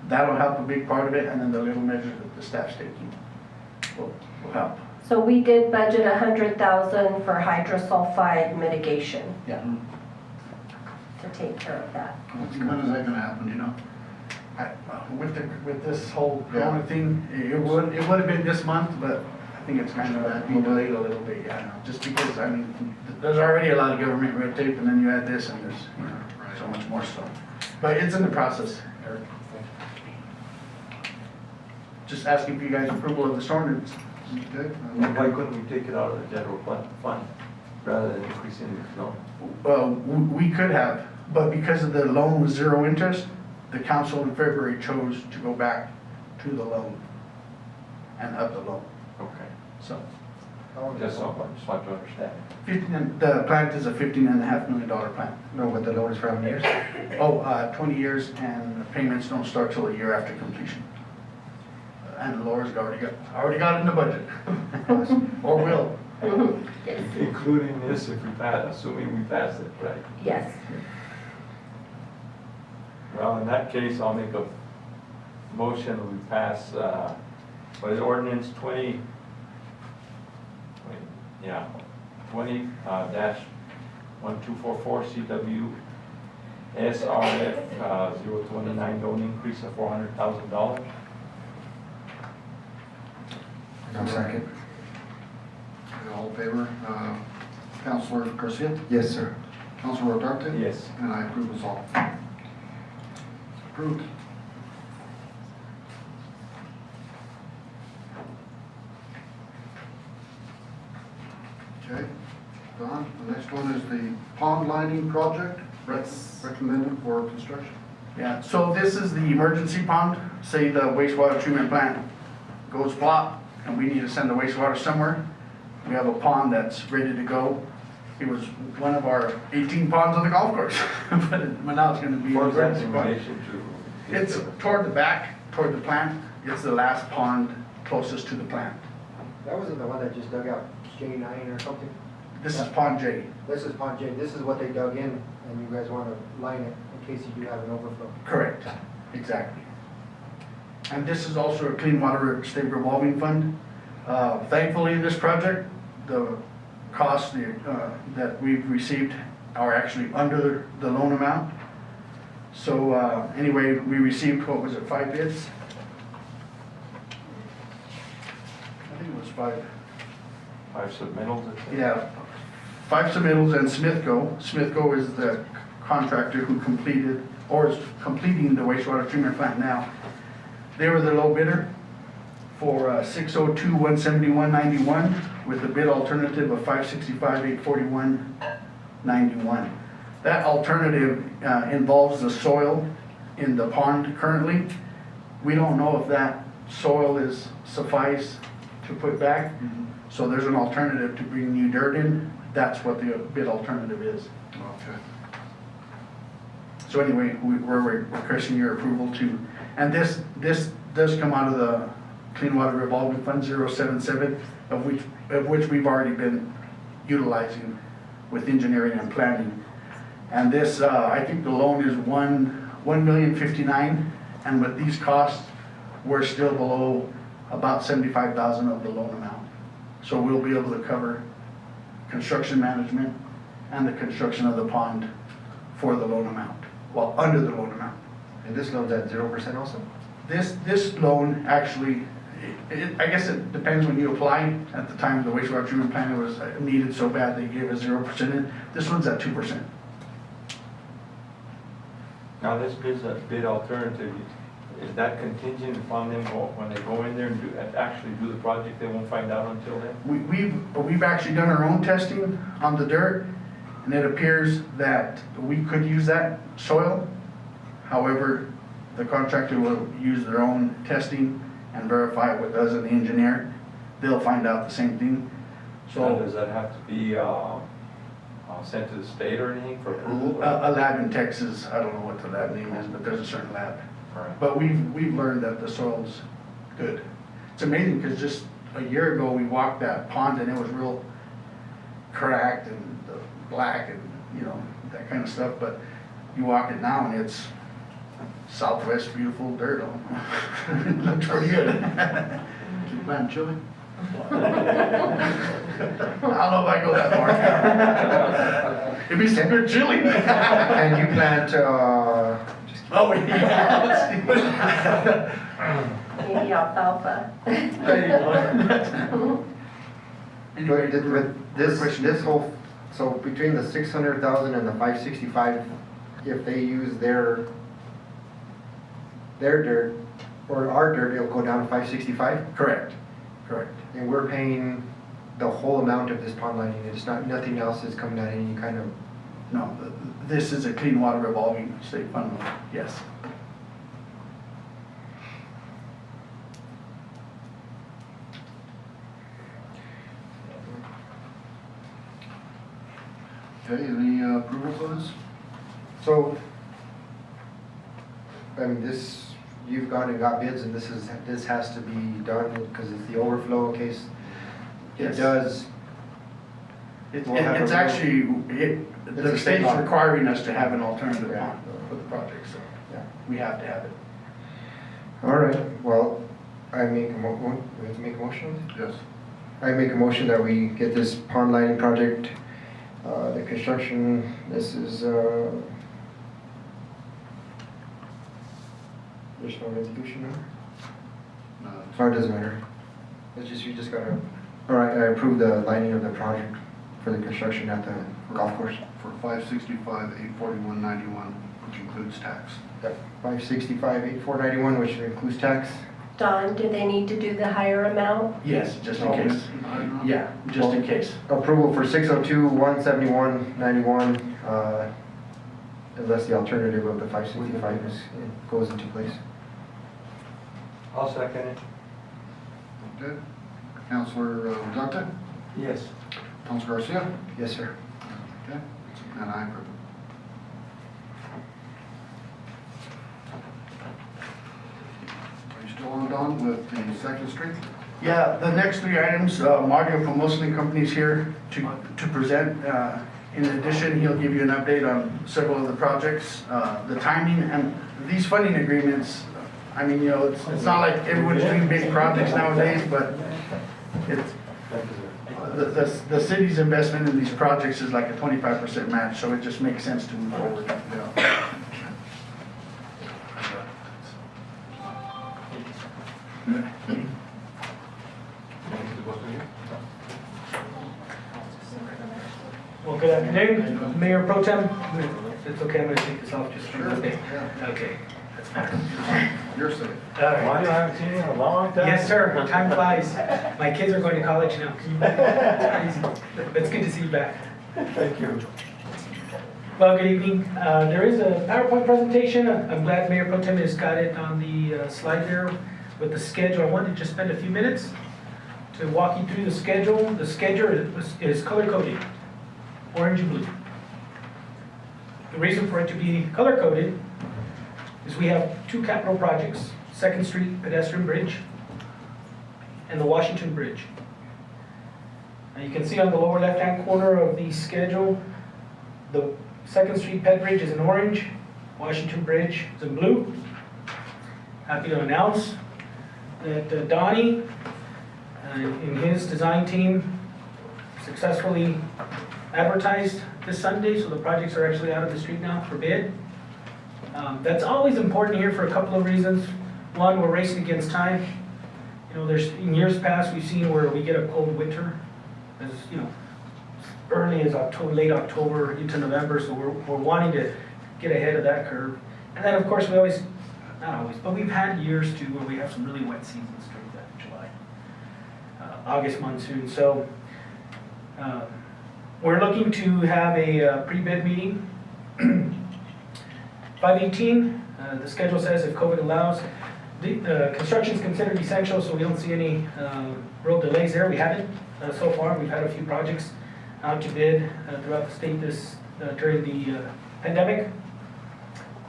[SPEAKER 9] That'll help a big part of it, and then the little measures that the staff's taking will help.
[SPEAKER 5] So we did budget 100,000 for hydrosulfide mitigation
[SPEAKER 9] Yeah.
[SPEAKER 5] to take care of that.
[SPEAKER 1] When is that gonna happen, do you know?
[SPEAKER 9] With this whole corona thing, it would have been this month, but I think it's kind of been delayed a little bit, yeah. Just because, I mean, there's already a lot of government red tape, and then you add this, and there's, you know, so much more stuff. But it's in the process, Eric. Just asking for you guys' approval of this ordinance.
[SPEAKER 1] Okay.
[SPEAKER 3] Why couldn't we take it out of the general fund rather than increasing the loan?
[SPEAKER 9] Well, we could have, but because of the loan was 0 interest, the council in February chose to go back to the loan and up the loan,
[SPEAKER 3] Okay,
[SPEAKER 9] so.
[SPEAKER 3] just so I just want to understand.
[SPEAKER 9] The plant is a $15.5 million plant.
[SPEAKER 7] No, but the loan is for how many years?
[SPEAKER 9] 20 years, and the payments don't start till a year after completion. And Laura's already got it in the budget. Or will.
[SPEAKER 5] Yes.
[SPEAKER 3] Including this if we pass, assuming we pass it, right?
[SPEAKER 5] Yes.
[SPEAKER 3] Well, in that case, I'll make a motion, we pass, what is ordinance 20 dash 1244 CW SRF 029 loan increase of $400,000.
[SPEAKER 7] No second.
[SPEAKER 1] All in favor? Councilor Garcia?
[SPEAKER 7] Yes, sir.
[SPEAKER 1] Councilor Rodarte?
[SPEAKER 3] Yes.
[SPEAKER 1] And I approve as all. Approved. Okay, Don, the next one is the pond lining project, recommended for construction.
[SPEAKER 9] Yeah, so this is the emergency pond. Say the wastewater treatment plant goes flop and we need to send the wastewater somewhere. We have a pond that's ready to go. It was one of our 18 ponds on the golf course, but now it's gonna be.
[SPEAKER 3] Where's that
[SPEAKER 9] emergency
[SPEAKER 3] in
[SPEAKER 9] pond.
[SPEAKER 3] relation to?
[SPEAKER 9] It's toward the back, toward the plant. It's the last pond closest to the plant.
[SPEAKER 13] That wasn't the one that just dug out J9 or something?
[SPEAKER 9] This is Pond J.
[SPEAKER 13] This is Pond J, this is what they dug in, and you guys want to line it in case you do have an overflow.
[SPEAKER 9] Correct, exactly. And this is also a clean water state revolving fund. Thankfully, this project, the costs that we've received are actually under the loan amount. So anyway, we received, what was it, 5 bids? I think it was 5.
[SPEAKER 3] 5 submittals?
[SPEAKER 9] Yeah, 5 submittals and Smithco is the contractor who completed, or is completing the wastewater treatment plant now. They were the low bidder for $602,171.91. with a bid alternative of $565,841.91. That alternative involves the soil in the pond currently. We don't know if that soil is suffice to put back, so there's an alternative to bring new dirt in. That's what the bid alternative is.
[SPEAKER 1] Okay.
[SPEAKER 9] So anyway, we're requesting your approval to, and this does come out of the Clean Water Revolving Fund 077, of which we've already been utilizing with engineering and planning. And this, I think the loan is $1,059,000, and with these costs, we're still below about $75,000 of the loan amount. So we'll be able to cover construction management and the construction of the pond for the loan amount, well, under the loan amount.
[SPEAKER 7] And this loan's at 0% also?
[SPEAKER 9] This loan actually, I guess it depends when you apply. At the time, the wastewater treatment plant was needed so bad, they gave us 0% in. This one's at 2%.
[SPEAKER 3] Now, this bid alternative, is that contingent upon them, when they go in there and actually do the project, they won't find out until then?
[SPEAKER 9] We've actually done our own testing on the dirt, and it appears that we could use that soil. However, the contractor will use their own testing and verify it with us and the engineer. They'll find out the same thing.
[SPEAKER 3] So
[SPEAKER 9] So
[SPEAKER 3] does that have to be sent to the state or anything for approval?
[SPEAKER 9] a lab in Texas, I don't know what the lab name is, but there's a certain lab.
[SPEAKER 3] All right.
[SPEAKER 9] But we've learned that the soil's good. It's amazing because just a year ago, we walked that pond and it was real cracked and black and, you know, that kind of stuff. But you walk it now and it's Southwest beautiful dirt. It looks pretty good. Did you plant chili? I don't know if I go that far. It'd be some good chili.
[SPEAKER 7] And you plant,
[SPEAKER 9] Oh, yeah.
[SPEAKER 5] Maybe alfalfa.
[SPEAKER 7] but this whole, so between the 600,000 and the 565, if they use their dirt, or our dirt, it'll go down to 565?
[SPEAKER 9] Correct.
[SPEAKER 7] And we're paying the whole amount of this pond lining, it's not, nothing else is coming out of any kind of,
[SPEAKER 9] No, this is a clean water revolving state fund loan, yes.
[SPEAKER 1] Okay, any approval for this?
[SPEAKER 7] so, I mean, this, you've gone and got bids, and this has to be done, because it's the overflow in case it
[SPEAKER 9] Yes.
[SPEAKER 7] does. We'll have
[SPEAKER 9] It's
[SPEAKER 7] a-
[SPEAKER 9] actually,
[SPEAKER 7] It's
[SPEAKER 9] the
[SPEAKER 7] a state
[SPEAKER 9] state's
[SPEAKER 7] law.
[SPEAKER 9] requiring us to have an alternative
[SPEAKER 7] Yeah.
[SPEAKER 9] pond for the project, so
[SPEAKER 7] Yeah.
[SPEAKER 9] we have to have it.
[SPEAKER 7] All right, well, I make a we have to make a motion?
[SPEAKER 1] Yes.
[SPEAKER 7] I make a motion that we get this pond lining project, the construction, this is, there's no resolution number?
[SPEAKER 1] No.
[SPEAKER 7] Oh, it doesn't matter. It's just, you just gotta, all right, I approve the lining of the project for the construction at the golf course.
[SPEAKER 1] For $565,841.91, which includes tax.
[SPEAKER 7] Yep, 565,841.91, which includes tax.
[SPEAKER 5] Don, do they need to do the higher amount?
[SPEAKER 9] Yes, just in
[SPEAKER 7] Oh,
[SPEAKER 9] case. Yeah, just in case.
[SPEAKER 7] Approval for 602,171.91, unless the alternative of the 565 goes into place.
[SPEAKER 3] I'll second it.
[SPEAKER 1] Okay. Counselor Duarte?
[SPEAKER 3] Yes.
[SPEAKER 1] Counselor Garcia?
[SPEAKER 7] Yes, sir.
[SPEAKER 1] Okay. And I approve. Are you still on, Don, with the Second Street?
[SPEAKER 9] Yeah, the next three items, Mario from Mosley Company's here to present. In addition, he'll give you an update on several of the projects, the timing, and these funding agreements. I mean, you know, it's not like everyone's doing big projects nowadays, but it's, the city's investment in these projects is like a 25% match, so it just makes sense to move forward.
[SPEAKER 1] Yeah.
[SPEAKER 14] Well, good afternoon, Mayor Pro Tem. If it's okay, I'm going to take this off just for a little bit. Okay, that's fine.
[SPEAKER 1] You're safe.
[SPEAKER 3] Mario, I haven't seen you in a long time.
[SPEAKER 14] Yes, sir, time flies. My kids are going to college now. It's crazy. But it's good to see you back.
[SPEAKER 3] Thank you.
[SPEAKER 14] Well, good evening. There is a PowerPoint presentation. I'm glad Mayor Pro Tem has got it on the slide there with the schedule. I wanted to just spend a few minutes to walk you through the schedule. The schedule is color-coded, orange and blue. The reason for it to be color-coded is we have two capital projects, 2nd Street pedestrian bridge and the Washington Bridge. Now you can see on the lower left-hand corner of the schedule, the 2nd Street Ped Bridge is in orange, Washington Bridge is in blue. Happy to announce that Donnie and his design team successfully advertised this Sunday, so the projects are actually out of the street now for bid. That's always important here for a couple of reasons. One, we're racing against time. You know, in years past, we've seen where we get a cold winter, as you know, early as October, late October into November, so we're wanting to get ahead of that curve. And then, of course, we always, not always, but we've had years too where we have some really wet seasons during that July, August monsoon. So we're looking to have a pre-bid meeting. 5/18, the schedule says if COVID allows, the construction is considered essential, so we don't see any real delays there. We haven't so far. We've had a few projects out to bid throughout the state during the pandemic.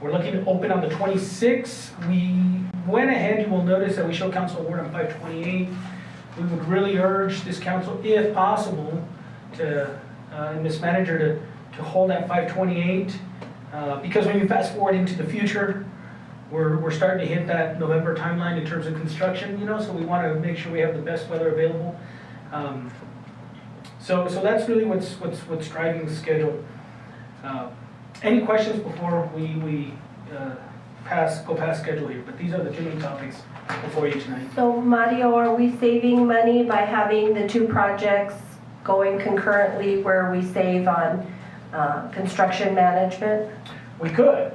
[SPEAKER 14] We're looking to open on the 26th. We went ahead, you will notice that we show council award on 5/28. We would really urge this council, if possible, and this manager to hold that 5/28. Because when you fast forward into the future, we're starting to hit that November timeline in terms of construction, you know, so we want to make sure we have the best weather available. So that's really what's driving the schedule. Any questions before we go past schedule here? But these are the two main topics before you tonight.
[SPEAKER 5] So Mario, are we saving money by having the two projects going concurrently where we save on construction management?
[SPEAKER 14] We could,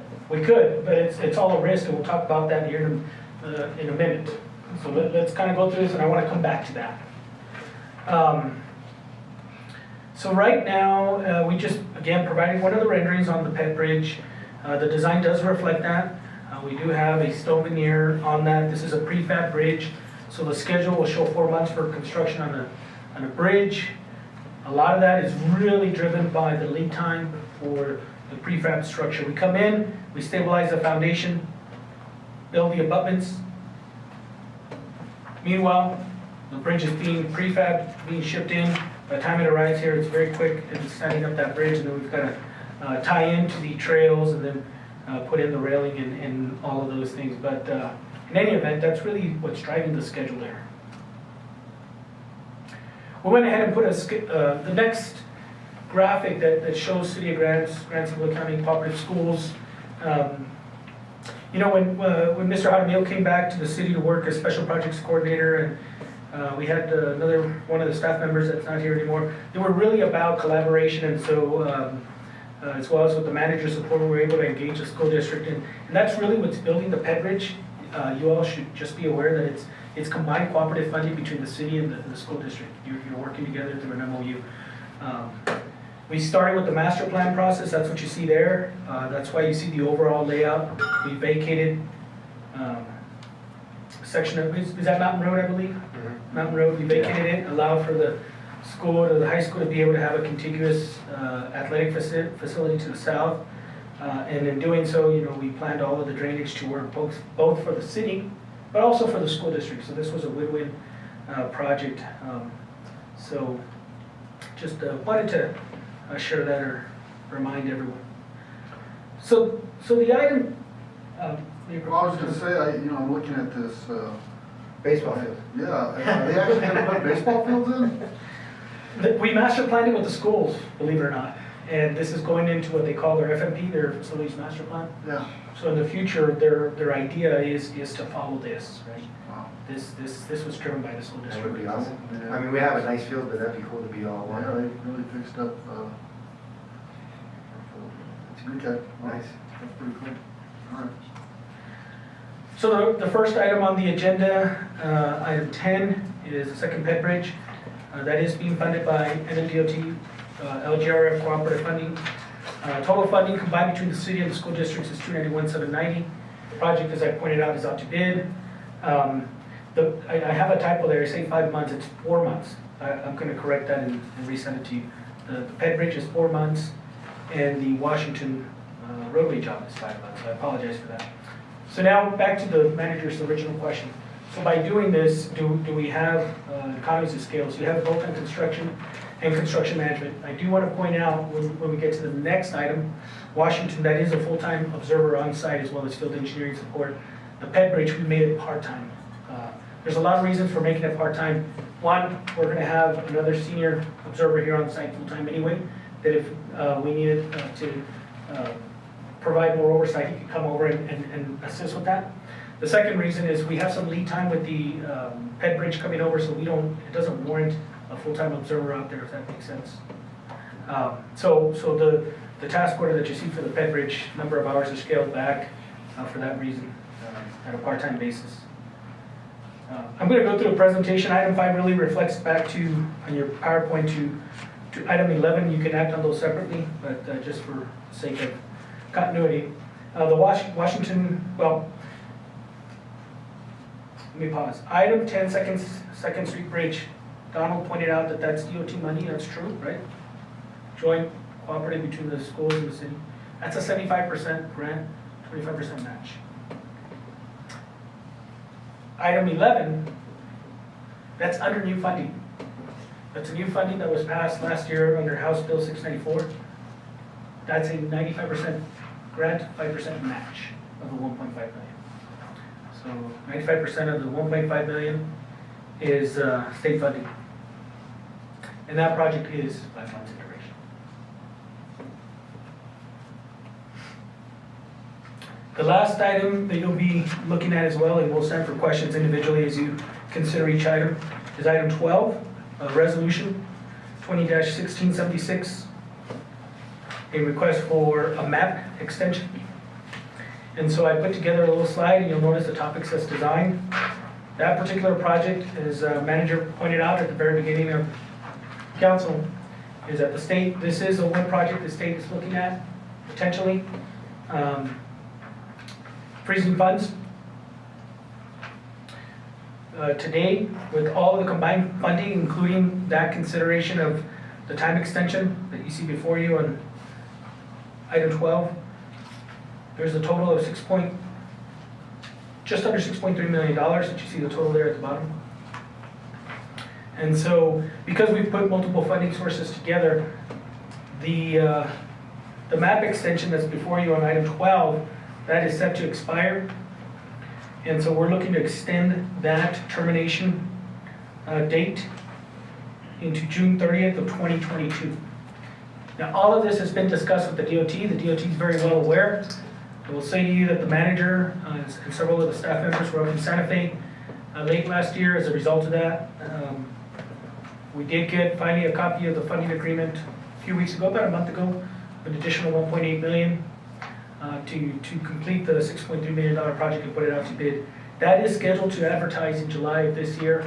[SPEAKER 14] but it's all a risk, and we'll talk about that here in a minute. So let's kind of go through this, and I want to come back to that. So right now, we just, again, provided one of the renderings on the Ped Bridge. The design does reflect that. We do have a stone veneer on that. This is a prefab bridge, so the schedule will show 4 months for construction on a bridge. A lot of that is really driven by the lead time for the prefab structure. We come in, we stabilize the foundation, build the abutments. Meanwhile, the bridge is being prefab, being shipped in. By the time it arrives here, it's very quick in setting up that bridge, and then we've got to tie into the trails and then put in the railing and all of those things. But in any event, that's really what's driving the schedule there. We went ahead and put the next graphic that shows City of Grants and Will County Cooperative Schools. You know, when Mr. Jaramillo came back to the city to work as special projects coordinator, and we had another one of the staff members that's not here anymore, they were really about collaboration, and so as well as with the manager support, we were able to engage the school district, and that's really what's building the Ped Bridge. You all should just be aware that it's combined cooperative funding between the city and the school district. You're working together through an MOU. We started with the master plan process. That's what you see there. That's why you see the overall layout. We vacated section of, is that Mountain Road, I believe? Mm-hmm. Mountain Road, we vacated it, allowed for the school or the high school to be able to have a contiguous athletic facility to the south. And in doing so, you know, we planned all of the drainage to work both for the city, but also for the school district. So this was a win-win project. So just wanted to share that or remind everyone. So the item.
[SPEAKER 1] Well, I was going to say, I'm looking at this.
[SPEAKER 13] Baseball field.
[SPEAKER 1] Yeah, are they actually going to put baseball fields in?
[SPEAKER 14] We master planned it with the schools, believe it or not. And this is going into what they call their FMP, their facilities master plan.
[SPEAKER 1] Yeah.
[SPEAKER 14] So in the future, their idea is to follow this, right?
[SPEAKER 1] Wow.
[SPEAKER 14] This was driven by the school
[SPEAKER 13] That
[SPEAKER 14] district.
[SPEAKER 13] would be awesome.
[SPEAKER 1] Yeah.
[SPEAKER 13] I mean, we have a nice field, but that'd be cool to be all one.
[SPEAKER 1] Yeah, they really fixed up. Okay. Well,
[SPEAKER 13] Nice.
[SPEAKER 1] that's pretty cool. All right.
[SPEAKER 14] So the first item on the agenda, item 10, is the second ped bridge. That is being funded by NMDOT, LGRF cooperative funding. Total funding combined between the city and the school districts is $291,790. The project, as I pointed out, is out to bid. I have a typo there, I say 5 months, it's 4 months. I'm gonna correct that and resend it to you. The ped bridge is 4 months, and the Washington roadway job is 5 months, so I apologize for that. So now, back to the manager's original question. So by doing this, do we have economies of scale? So you have both on construction and construction management. I do want to point out, when we get to the next item, Washington, that is a full-time observer on site as well as field engineering support. The ped bridge, we made it part-time. There's a lot of reasons for making it part-time. One, we're going to have another senior observer here on site full-time anyway, that if we needed to provide more oversight, he could come over and assist with that. The second reason is we have some lead time with the ped bridge coming over, so it doesn't warrant a full-time observer out there, if that makes sense. So the task order that you see for the ped bridge, number of hours is scaled back for that reason at a part-time basis. I'm going to go through a presentation. Item 5 really reflects back to, on your PowerPoint, to item 11. You can act on those separately, but just for the sake of continuity. The Washington, well, let me pause. Item 10, Second Street Bridge. Donald pointed out that that's DOT money, that's true, right? Joint cooperative between the schools and the city. That's a 75% grant, 25% match. Item 11, that's under new funding. That's a new funding that was passed last year under House Bill 694. That's a 95% grant, 5% match of the 1.5 million. So 95% of the 1.5 million is state funding. And that project is 5 months in duration. The last item that you'll be looking at as well, and we'll send for questions individually as you consider each item, is item 12, resolution 20-1676, a request for a map extension. And so I put together a little slide, and you'll notice the topic says design. That particular project, as manager pointed out at the very beginning of council, is that the state, this is the one project the state is looking at, potentially. Freezing funds. Today, with all of the combined funding, including that consideration of the time extension that you see before you on item 12, there's a total of just under $6.3 million that you see the total there at the bottom. And so, because we've put multiple funding sources together, the map extension that's before you on item 12, that is set to expire. And so we're looking to extend that termination date into June 30th of 2022. Now, all of this has been discussed with the DOT. The DOT is very well aware. I will say to you that the manager and several of the staff members were up in Santa Fe late last year as a result of that. We did get finally a copy of the funding agreement a few weeks ago, about a month ago, an additional $1.8 million to complete the $6.3 million project and put it out to bid. That is scheduled to advertise in July of this year,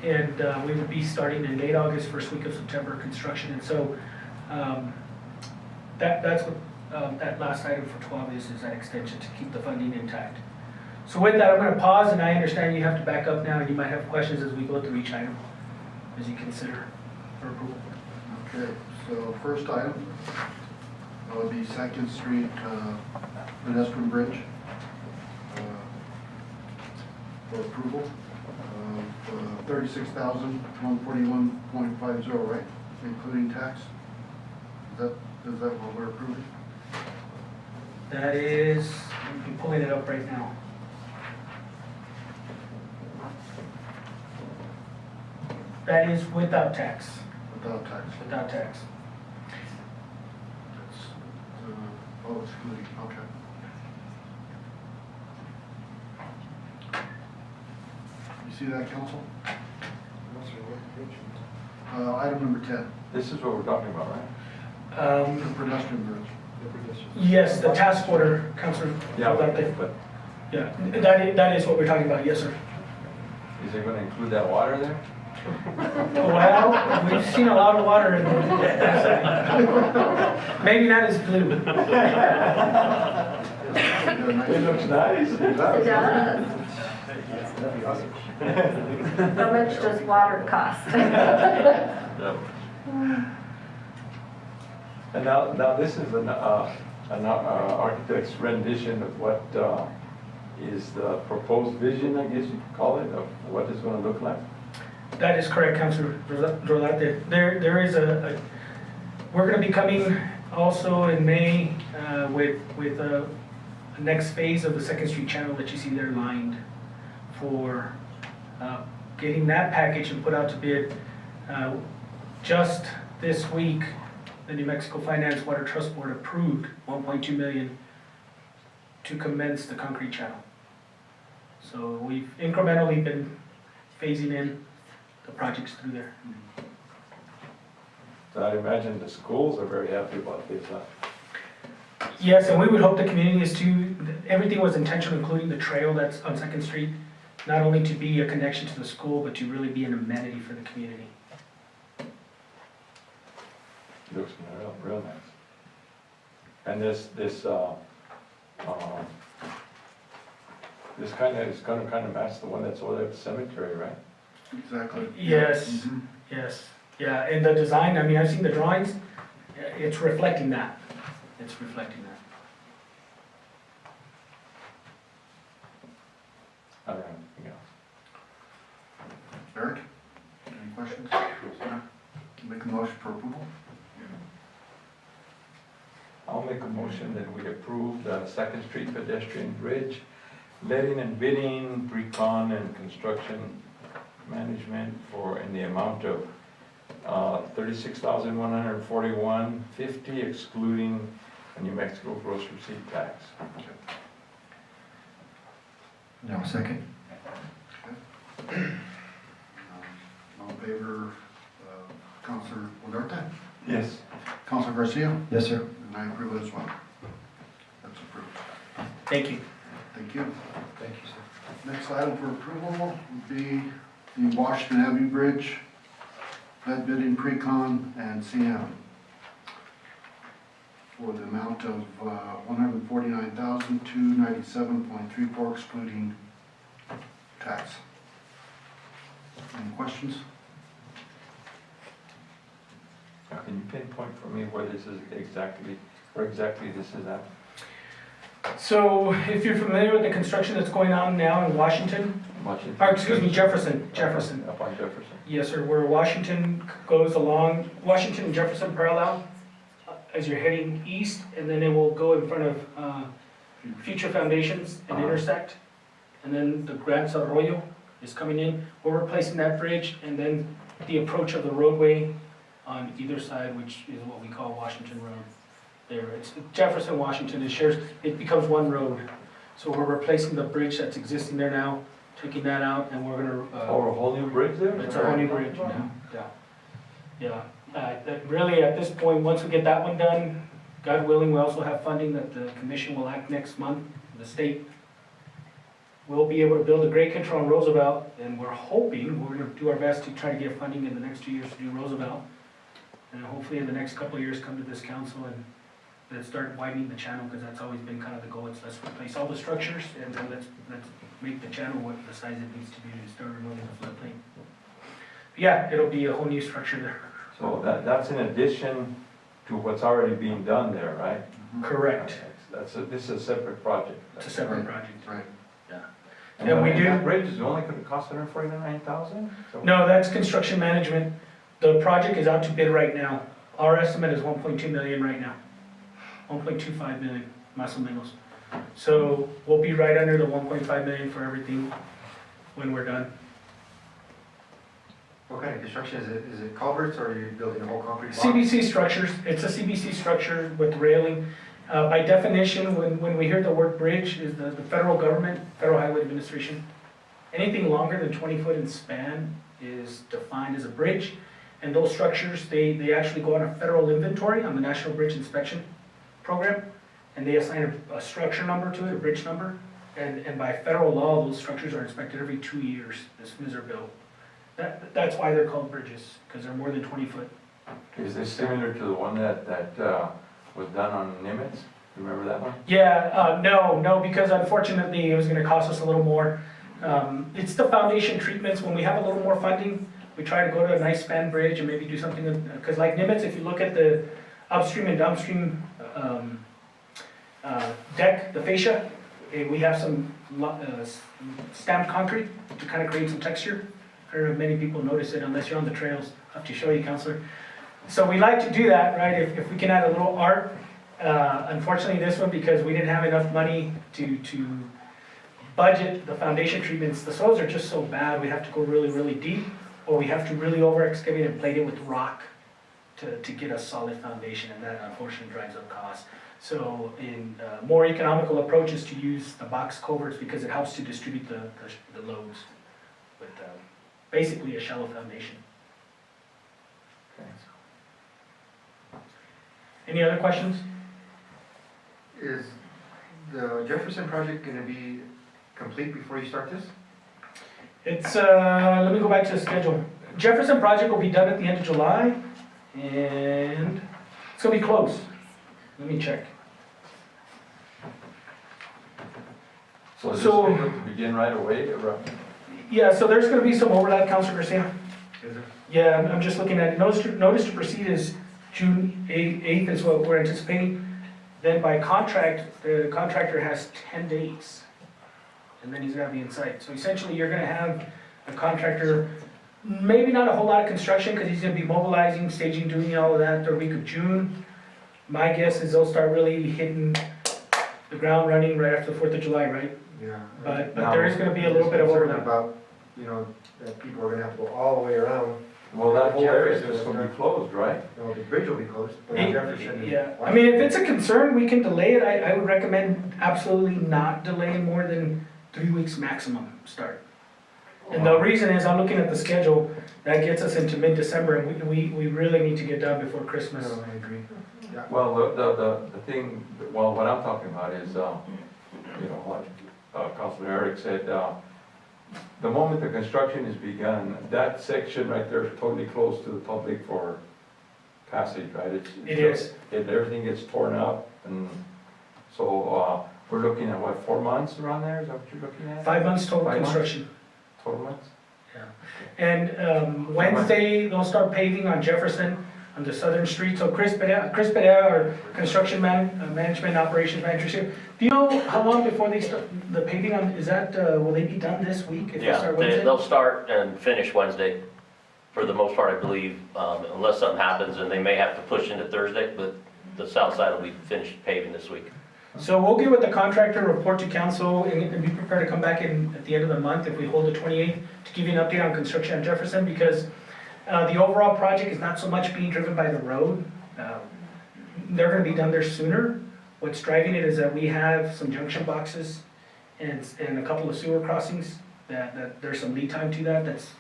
[SPEAKER 14] and we would be starting in late August, first week of September construction. And so that's what that last item for 12 is that extension to keep the funding intact. So with that, I'm going to pause, and I understand you have to back up now, and you might have questions as we go through each item as you consider for approval.
[SPEAKER 1] Okay, so first item would be Second Street pedestrian bridge for approval of $36,141.50, right, including tax. Is that what we're approving?
[SPEAKER 14] That is, I'm pulling it up right now. That is without tax.
[SPEAKER 1] Without tax.
[SPEAKER 14] Without tax.
[SPEAKER 1] That's, excluding, okay. You see that, council? Item number 10.
[SPEAKER 3] This is what we're talking about, right?
[SPEAKER 1] The pedestrian bridge.
[SPEAKER 14] Yes, the task order, Councilor.
[SPEAKER 3] Yeah, but
[SPEAKER 14] Yeah, that is what we're talking about, yes, sir.
[SPEAKER 3] Is it gonna include that water there?
[SPEAKER 14] Well, we've seen a lot of water in maybe not as blue.
[SPEAKER 3] It looks nice.
[SPEAKER 5] It does.
[SPEAKER 13] That'd be awesome.
[SPEAKER 5] How much does water cost?
[SPEAKER 3] And now this is an architect's rendition of what is the proposed vision, I guess you could call it, of what it's gonna look like.
[SPEAKER 14] That is correct, Councilor Rolate. There is we're gonna be coming also in May with a next phase of the Second Street channel that you see there lined for getting that package and put out to bid. Just this week, the New Mexico Finance Water Trust Board approved $1.2 million to commence the concrete channel. So we've incrementally been phasing in the projects through there.
[SPEAKER 3] So I imagine the schools are very happy about this, huh?
[SPEAKER 14] Yes, and we would hope the community is too. Everything was intentional, including the trail that's on Second Street, not only to be a connection to the school, but to really be an amenity for the community.
[SPEAKER 3] Looks real nice. And this kind of is gonna kind of match the one that's over there at the cemetery, right?
[SPEAKER 1] Exactly.
[SPEAKER 14] Yes,
[SPEAKER 1] Mhm.
[SPEAKER 14] yes, yeah, and the design, I mean, I've seen the drawings, it's reflecting that. It's reflecting that.
[SPEAKER 3] I don't have anything else.
[SPEAKER 1] Eric, any questions? Make a motion for approval?
[SPEAKER 3] I'll make a motion that we approve the Second Street pedestrian bridge, letting and bidding, pre-con and construction management in the amount of $36,141.50 excluding a New Mexico gross receipt tax.
[SPEAKER 7] No, second.
[SPEAKER 1] All in favor, Councilor Ugarte?
[SPEAKER 3] Yes.
[SPEAKER 1] Councilor Garcia?
[SPEAKER 7] Yes, sir.
[SPEAKER 1] And I approve it as well. That's approved.
[SPEAKER 14] Thank you.
[SPEAKER 1] Thank you.
[SPEAKER 7] Thank you, sir.
[SPEAKER 1] Next item for approval would be the Washington Avenue Bridge, lead bidding, pre-con, and CM for the amount of $149,297.34 excluding tax. Any questions?
[SPEAKER 3] Now, can you pinpoint for me where this is exactly this is at?
[SPEAKER 14] So if you're familiar with the construction that's going on now in Washington, Jefferson.
[SPEAKER 3] Up on Jefferson.
[SPEAKER 14] Yes, sir, where Washington goes along, Washington and Jefferson parallel as you're heading east, and then it will go in front of Future Foundations and intersect. And then the Grants Arroyo is coming in. We're replacing that bridge, and then the approach of the roadway on either side, which is what we call Washington Road. There, it's Jefferson, Washington, it becomes one road. So we're replacing the bridge that's existing there now, taking that out, and we're gonna.
[SPEAKER 3] A whole new bridge there?
[SPEAKER 14] It's a whole new bridge now, yeah. Really, at this point, once we get that one done, God willing, we also have funding that the commission will act next month, the state. We'll be able to build a grade control on Roosevelt, and we're gonna do our best to try to get funding in the next 2 years to do Roosevelt. And hopefully in the next couple of years, come to this council and let's start widening the channel, because that's always been kind of the goal. It's let's replace all the structures, and then let's make the channel what the size it needs to be to start removing the floodplain. Yeah, it'll be a whole new structure there.
[SPEAKER 3] So that's in addition to what's already being done there, right?
[SPEAKER 14] Correct.
[SPEAKER 3] This is a separate project.
[SPEAKER 14] It's a separate project.
[SPEAKER 1] Right.
[SPEAKER 14] And we do.
[SPEAKER 3] That bridge is only gonna cost $149,000?
[SPEAKER 14] No, that's construction management. The project is out to bid right now. Our estimate is 1.2 million right now. 1.25 million, más o menos. So we'll be right under the 1.5 million for everything when we're done.
[SPEAKER 13] What kind of construction is it? Is it culverts or are you building a whole concrete block?
[SPEAKER 14] CBC structures, it's a CBC structure with railing. By definition, when we hear the word bridge, is the federal government, Federal Highway Administration, anything longer than 20 foot in span is defined as a bridge. And those structures, they actually go on a federal inventory on the National Bridge Inspection Program, and they assign a structure number to it, a bridge number. And by federal law, those structures are inspected every 2 years, as soon as they're built. That's why they're called bridges, because they're more than 20 foot.
[SPEAKER 3] Is this similar to the one that was done on Nimitz? Remember that one?
[SPEAKER 14] Yeah, no, because unfortunately, it was gonna cost us a little more. It's the foundation treatments, when we have a little more funding, we try to go to a nice span bridge and maybe do something, because like Nimitz, if you look at the upstream and downstream deck, the fascia, we have some stamped concrete to kind of create some texture. I don't know if many people notice it unless you're on the trails. I'll have to show you, Counselor. So we like to do that, right, if we can add a little art. Unfortunately, this one, because we didn't have enough money to budget the foundation treatments, the soils are just so bad, we have to go really, really deep, or we have to really over excavate and plate it with rock to get a solid foundation, and that unfortunately drives up costs. So in more economical approach is to use the box culverts because it helps to distribute the loads with basically a shallow foundation. Any other questions?
[SPEAKER 13] Is the Jefferson project gonna be complete before you start this?
[SPEAKER 14] It's, let me go back to the schedule. Jefferson project will be done at the end of July, and it's gonna be close. Let me check.
[SPEAKER 3] So is this
[SPEAKER 14] So-
[SPEAKER 3] scheduled to begin right away, or?
[SPEAKER 14] Yeah, so there's gonna be some overlap, Councilor Garcia.
[SPEAKER 13] Is it?
[SPEAKER 14] Yeah, I'm just looking at it. Notice to proceed is June 8th is what we're anticipating. Then by contract, the contractor has 10 days. And then he's gotta be in site. So essentially, you're gonna have a contractor, maybe not a whole lot of construction, because he's gonna be mobilizing, staging, doing all of that third week of June. My guess is they'll start really hitting the ground running right after the 4th of July, right?
[SPEAKER 13] Yeah.
[SPEAKER 14] But there is gonna be a little bit of
[SPEAKER 13] Concerned
[SPEAKER 14] overlap.
[SPEAKER 13] about, that people are gonna have to go all the way around.
[SPEAKER 3] Well, that whole area is just gonna be closed, right?
[SPEAKER 13] No, the bridge will be closed, but
[SPEAKER 14] It-
[SPEAKER 13] Jefferson and.
[SPEAKER 14] Yeah, I mean, if it's a concern, we can delay it. I would recommend absolutely not delaying more than 3 weeks maximum start. And the reason is, I'm looking at the schedule, that gets us into mid-December, and we really need to get done before Christmas.
[SPEAKER 13] No, I agree. Yeah.
[SPEAKER 3] Well, the thing, well, what I'm talking about is, like Councilor Eric said, the moment the construction is begun, that section right there is totally closed to the public for passage, right?
[SPEAKER 14] It is.
[SPEAKER 3] Everything gets torn up, and so, we're looking at what, 4 months around there, is that what you're looking at?
[SPEAKER 14] 5 months total
[SPEAKER 3] 5 months?
[SPEAKER 14] construction.
[SPEAKER 3] Total months?
[SPEAKER 14] And Wednesday, they'll start paving on Jefferson, on the southern street. So Chris Pedea, our construction management operations manager here. Do you know how long before they start the paving on, is that, will they be done this week if they
[SPEAKER 15] Yeah,
[SPEAKER 14] start Wednesday?
[SPEAKER 15] they'll start and finish Wednesday, for the most part, I believe, unless something happens, and they may have to push into Thursday, but the south side will be finished paving this week.
[SPEAKER 14] So we'll get with the contractor, report to council, and be prepared to come back in at the end of the month if we hold the 28th to give you an update on construction on Jefferson, because the overall project is not so much being driven by the road. They're gonna be done there sooner. What's driving it is that we have some junction boxes and a couple of sewer crossings that there's some lead time to that's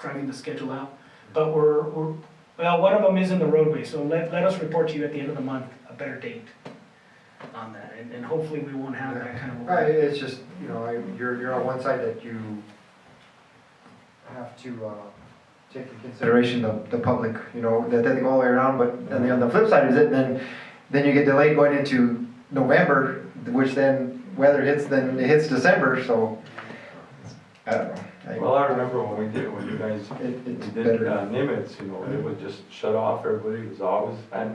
[SPEAKER 14] driving the schedule out. But well, one of them is in the roadway, so let us report to you at the end of the month, a better date on that, and hopefully we won't have that kind of.
[SPEAKER 13] Right, it's just, you're on one side that you have to take into consideration the public, that they go all the way around, but then on the flip side is it, then you get delayed going into November, which then weather hits, then it hits December, so, I don't know.
[SPEAKER 3] Well, I remember when you guys
[SPEAKER 13] It's
[SPEAKER 3] did
[SPEAKER 13] better.
[SPEAKER 3] Nimitz, it would just shut off, everybody was always, and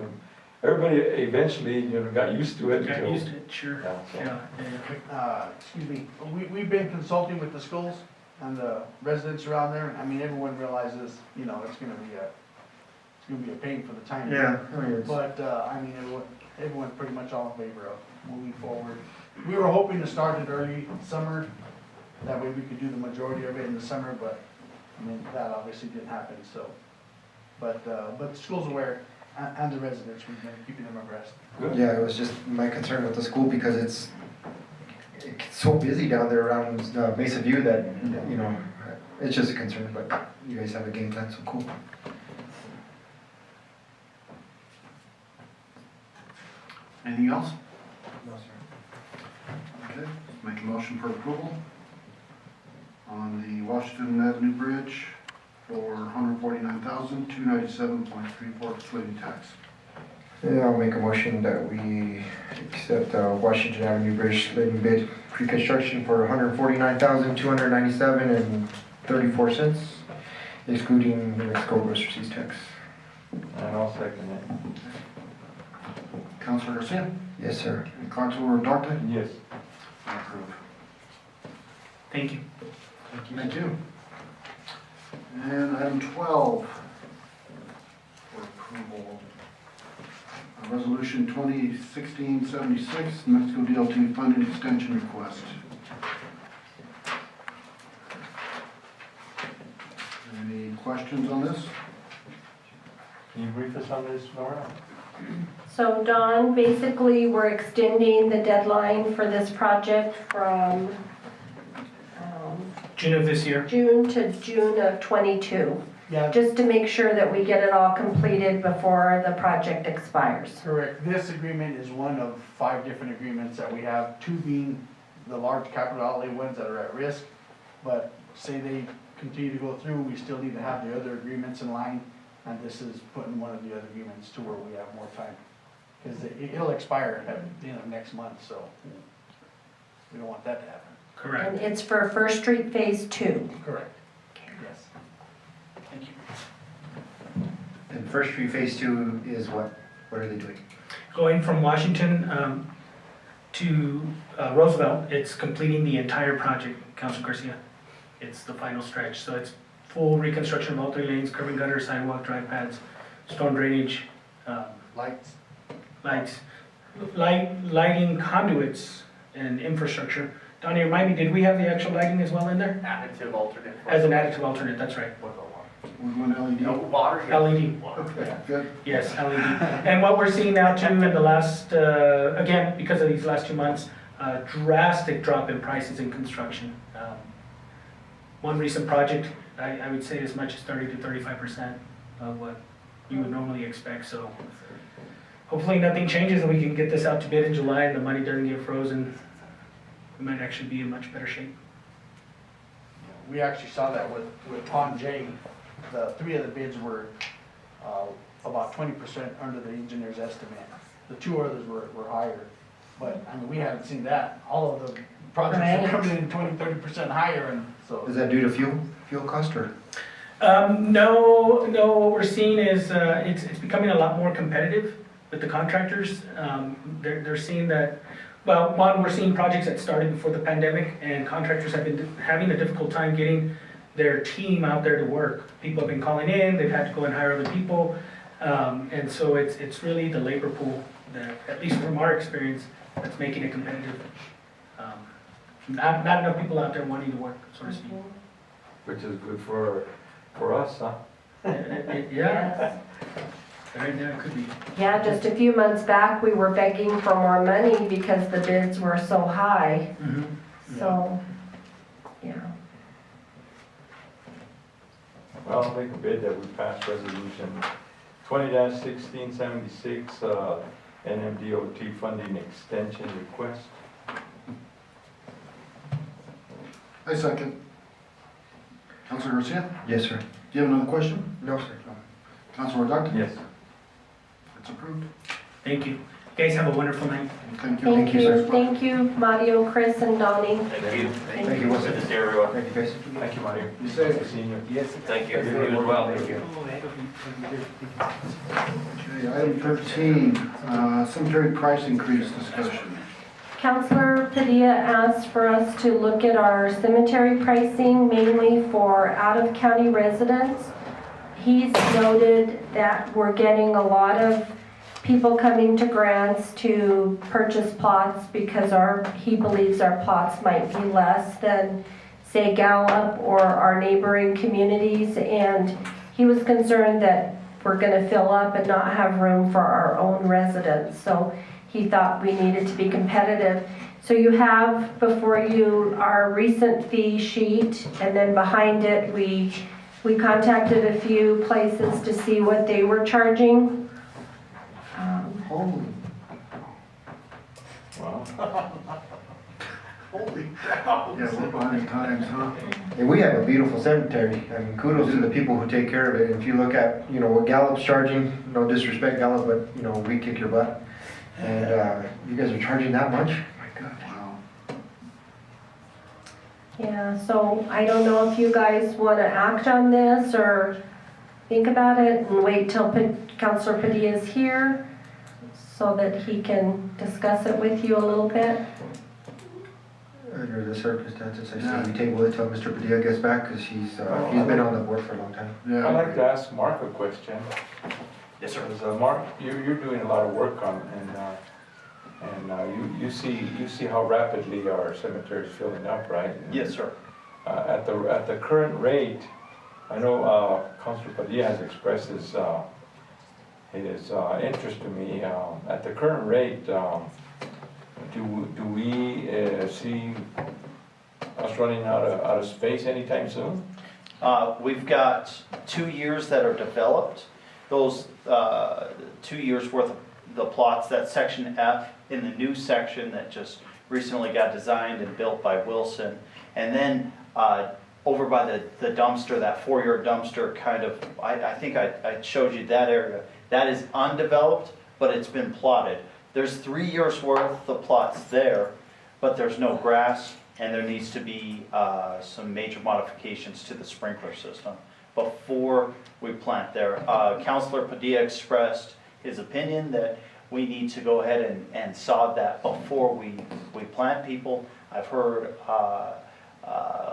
[SPEAKER 3] everybody eventually, got used to it.
[SPEAKER 14] Got
[SPEAKER 3] until-
[SPEAKER 14] used to it, sure,
[SPEAKER 3] Yeah, so-
[SPEAKER 14] yeah.
[SPEAKER 9] Excuse me, we've been consulting with the schools and the residents around there, and I mean, everyone realizes, it's gonna be a pain for the time being.
[SPEAKER 13] Yeah, I mean, it's.
[SPEAKER 9] But, everyone's pretty much all in favor of moving forward. We were hoping to start it early summer, that way we could do the majority of it in the summer, but, that obviously didn't happen, so. But the school's aware, and the residents, we've been keeping them abreast.
[SPEAKER 13] Yeah, it was just my concern with the school because it's so busy down there around Mesa View that, it's just a concern, but you guys have a game plan, so cool.
[SPEAKER 1] Anything else?
[SPEAKER 13] No, sir.
[SPEAKER 1] Okay, make a motion for approval on the Washington Avenue Bridge for $149,297.34 excluding tax.
[SPEAKER 7] Yeah, I'll make a motion that we accept Washington Avenue Bridge letting bid pre-construction for $149,297.34, excluding New Mexico gross receipts tax.
[SPEAKER 3] And I'll second it.
[SPEAKER 1] Councilor Garcia?
[SPEAKER 7] Yes, sir.
[SPEAKER 1] And Councilor Ugarte?
[SPEAKER 3] Yes.
[SPEAKER 1] I approve.
[SPEAKER 14] Thank you.
[SPEAKER 1] Thank you. And item 12 for approval. Resolution 2016-76, New Mexico DLT funding extension request. Any questions on this?
[SPEAKER 3] Can you brief us on this, Nora?
[SPEAKER 5] So Don, basically, we're extending the deadline for this project from
[SPEAKER 14] June of this year.
[SPEAKER 5] June to June of '22,
[SPEAKER 9] Yeah,
[SPEAKER 5] just to make sure that we get it all completed before the project expires.
[SPEAKER 9] correct. This agreement is one of 5 different agreements that we have, 2 being the large capital outlay ones that are at risk. But say they continue to go through, we still need to have the other agreements in line, and this is putting one of the other agreements to where we have more time. Because it'll expire at the end of next month, so we don't want that to happen.
[SPEAKER 14] Correct.
[SPEAKER 5] And it's for First Street Phase 2.
[SPEAKER 9] Correct. Yes.
[SPEAKER 14] Thank you.
[SPEAKER 13] And First Street Phase 2 is what? What are they doing?
[SPEAKER 14] Going from Washington to Roosevelt, it's completing the entire project, Council Garcia. It's the final stretch, so it's full reconstruction of all 3 lanes, curb and gutter, sidewalk, drive pads, storm drainage,
[SPEAKER 9] Lights?
[SPEAKER 14] lights, lighting conduits and infrastructure. Donnie, remind me, did we have the actual lighting as well in there?
[SPEAKER 4] Additive alternate.
[SPEAKER 14] As an additive alternate, that's right.
[SPEAKER 1] We're going LED?
[SPEAKER 4] Water?
[SPEAKER 14] LED.
[SPEAKER 1] Okay, good.
[SPEAKER 14] Yes, LED. And what we're seeing now too in the last, again, because of these last 2 months, drastic drop in prices in construction. One recent project, I would say as much as 30 to 35% of what you would normally expect. So hopefully nothing changes and we can get this out to bid in July and the money doesn't get frozen. We might actually be in much better shape.
[SPEAKER 9] We actually saw that with Pond J. The 3 of the bids were about 20% under the engineer's estimate. The 2 others were higher. But, I mean, we haven't seen that. All of the projects
[SPEAKER 5] Right.
[SPEAKER 9] are coming in 20, 30% higher, and so.
[SPEAKER 7] Is that due to fuel cost or?
[SPEAKER 14] No, what we're seeing is it's becoming a lot more competitive with the contractors. They're seeing that, well, one, we're seeing projects that started before the pandemic and contractors have been having a difficult time getting their team out there to work. People have been calling in, they've had to go and hire other people. And so it's really the labor pool that, at least from our experience, that's making it competitive. Not enough people out there wanting to work, so to speak.
[SPEAKER 3] Which is good for us, huh?
[SPEAKER 14] Yeah. Right now, it could be.
[SPEAKER 5] Yeah, just a few months back, we were begging for more money because the bids were so high. So, yeah.
[SPEAKER 3] Well, I'll make a bid that we pass resolution 20-1676, NMDOT funding extension request.
[SPEAKER 1] I second. Councilor Garcia,
[SPEAKER 7] Yes, sir.
[SPEAKER 1] do you have another question?
[SPEAKER 7] No, sir.
[SPEAKER 1] Councilor Ugarte?
[SPEAKER 3] Yes.
[SPEAKER 1] It's approved.
[SPEAKER 14] Thank you. You guys have a wonderful night.
[SPEAKER 1] Thank you.
[SPEAKER 5] Thank
[SPEAKER 7] you,
[SPEAKER 5] you,
[SPEAKER 7] sir.
[SPEAKER 5] thank you, Mario, Chris, and Donnie.
[SPEAKER 15] Thank you.
[SPEAKER 5] Thank
[SPEAKER 7] Thank you. What's
[SPEAKER 15] Good
[SPEAKER 7] it?
[SPEAKER 15] to see everyone.
[SPEAKER 7] Thank you, guys.
[SPEAKER 3] Thank you, Mario.
[SPEAKER 1] You said-
[SPEAKER 3] Good seeing you.
[SPEAKER 9] Yes.
[SPEAKER 15] Thank you. You as well.
[SPEAKER 3] Thank you.
[SPEAKER 1] Okay, item 13, cemetery price increase discussion.
[SPEAKER 5] Councilor Padilla asked for us to look at our cemetery pricing, mainly for out-of-county residents. He's noted that we're getting a lot of people coming to grants to purchase plots because he believes our plots might be less than, say, Gallup or our neighboring communities. And he was concerned that we're gonna fill up and not have room for our own residents. So he thought we needed to be competitive. So you have before you our recent fee sheet, and then behind it, we contacted a few places to see what they were charging.
[SPEAKER 1] Holy.
[SPEAKER 3] Wow.
[SPEAKER 9] Holy cow.
[SPEAKER 1] Yeah, we're behind times, huh?
[SPEAKER 13] And we have a beautiful cemetery. I mean, kudos to the people who take care of it. If you look at, you know, what Gallup's charging, no disrespect Gallup, but, you know, we kick your butt. And, you guys are charging that much? My God.
[SPEAKER 1] Wow.
[SPEAKER 5] Yeah, so I don't know if you guys want to act on this or think about it and wait till Counselor Padilla is here so that he can discuss it with you a little bit.
[SPEAKER 13] Under the circumstances, I say we table it till Mr. Padilla gets back, because he's been on the board for a long time.
[SPEAKER 1] Yeah.
[SPEAKER 3] I'd like to ask Mark a question.
[SPEAKER 4] Yes, sir.
[SPEAKER 3] Because, Mark, you're doing a lot of work on, and you see how rapidly our cemetery is filling up, right?
[SPEAKER 4] Yes, sir.
[SPEAKER 3] At the current rate, I know Councilor Padilla has expressed his interest to me. At the current rate, do we see us running out of space anytime soon?
[SPEAKER 4] We've got 2 years that are developed. Those 2 years worth of the plots, that's section F in the new section that just recently got designed and built by Wilson. And then over by the dumpster, that 4-yard dumpster kind of, I think I showed you that area. That is undeveloped, but it's been plotted. There's 3 years worth of plots there, but there's no grass, and there needs to be some major modifications to the sprinkler system before we plant there. Councilor Padilla expressed his opinion that we need to go ahead and sod that before we plant people. I've heard a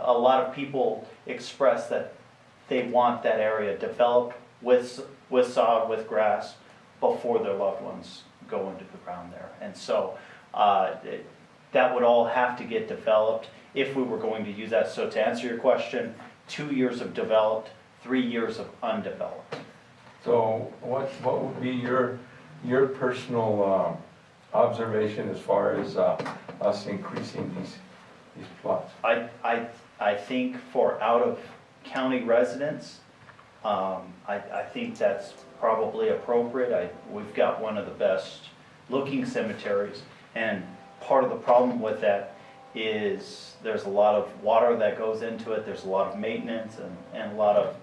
[SPEAKER 4] lot of people express that they want that area developed with sod, with grass, before their loved ones go into the ground there. And so that would all have to get developed if we were going to use that. So to answer your question, 2 years of developed, 3 years of undeveloped.
[SPEAKER 3] So what would be your personal observation as far as us increasing these plots?
[SPEAKER 4] I think for out of county residents, I think that's probably appropriate. We've got one of the best looking cemeteries, and part of the problem with that is there's a lot of water that goes into it. There's a lot of maintenance and a lot of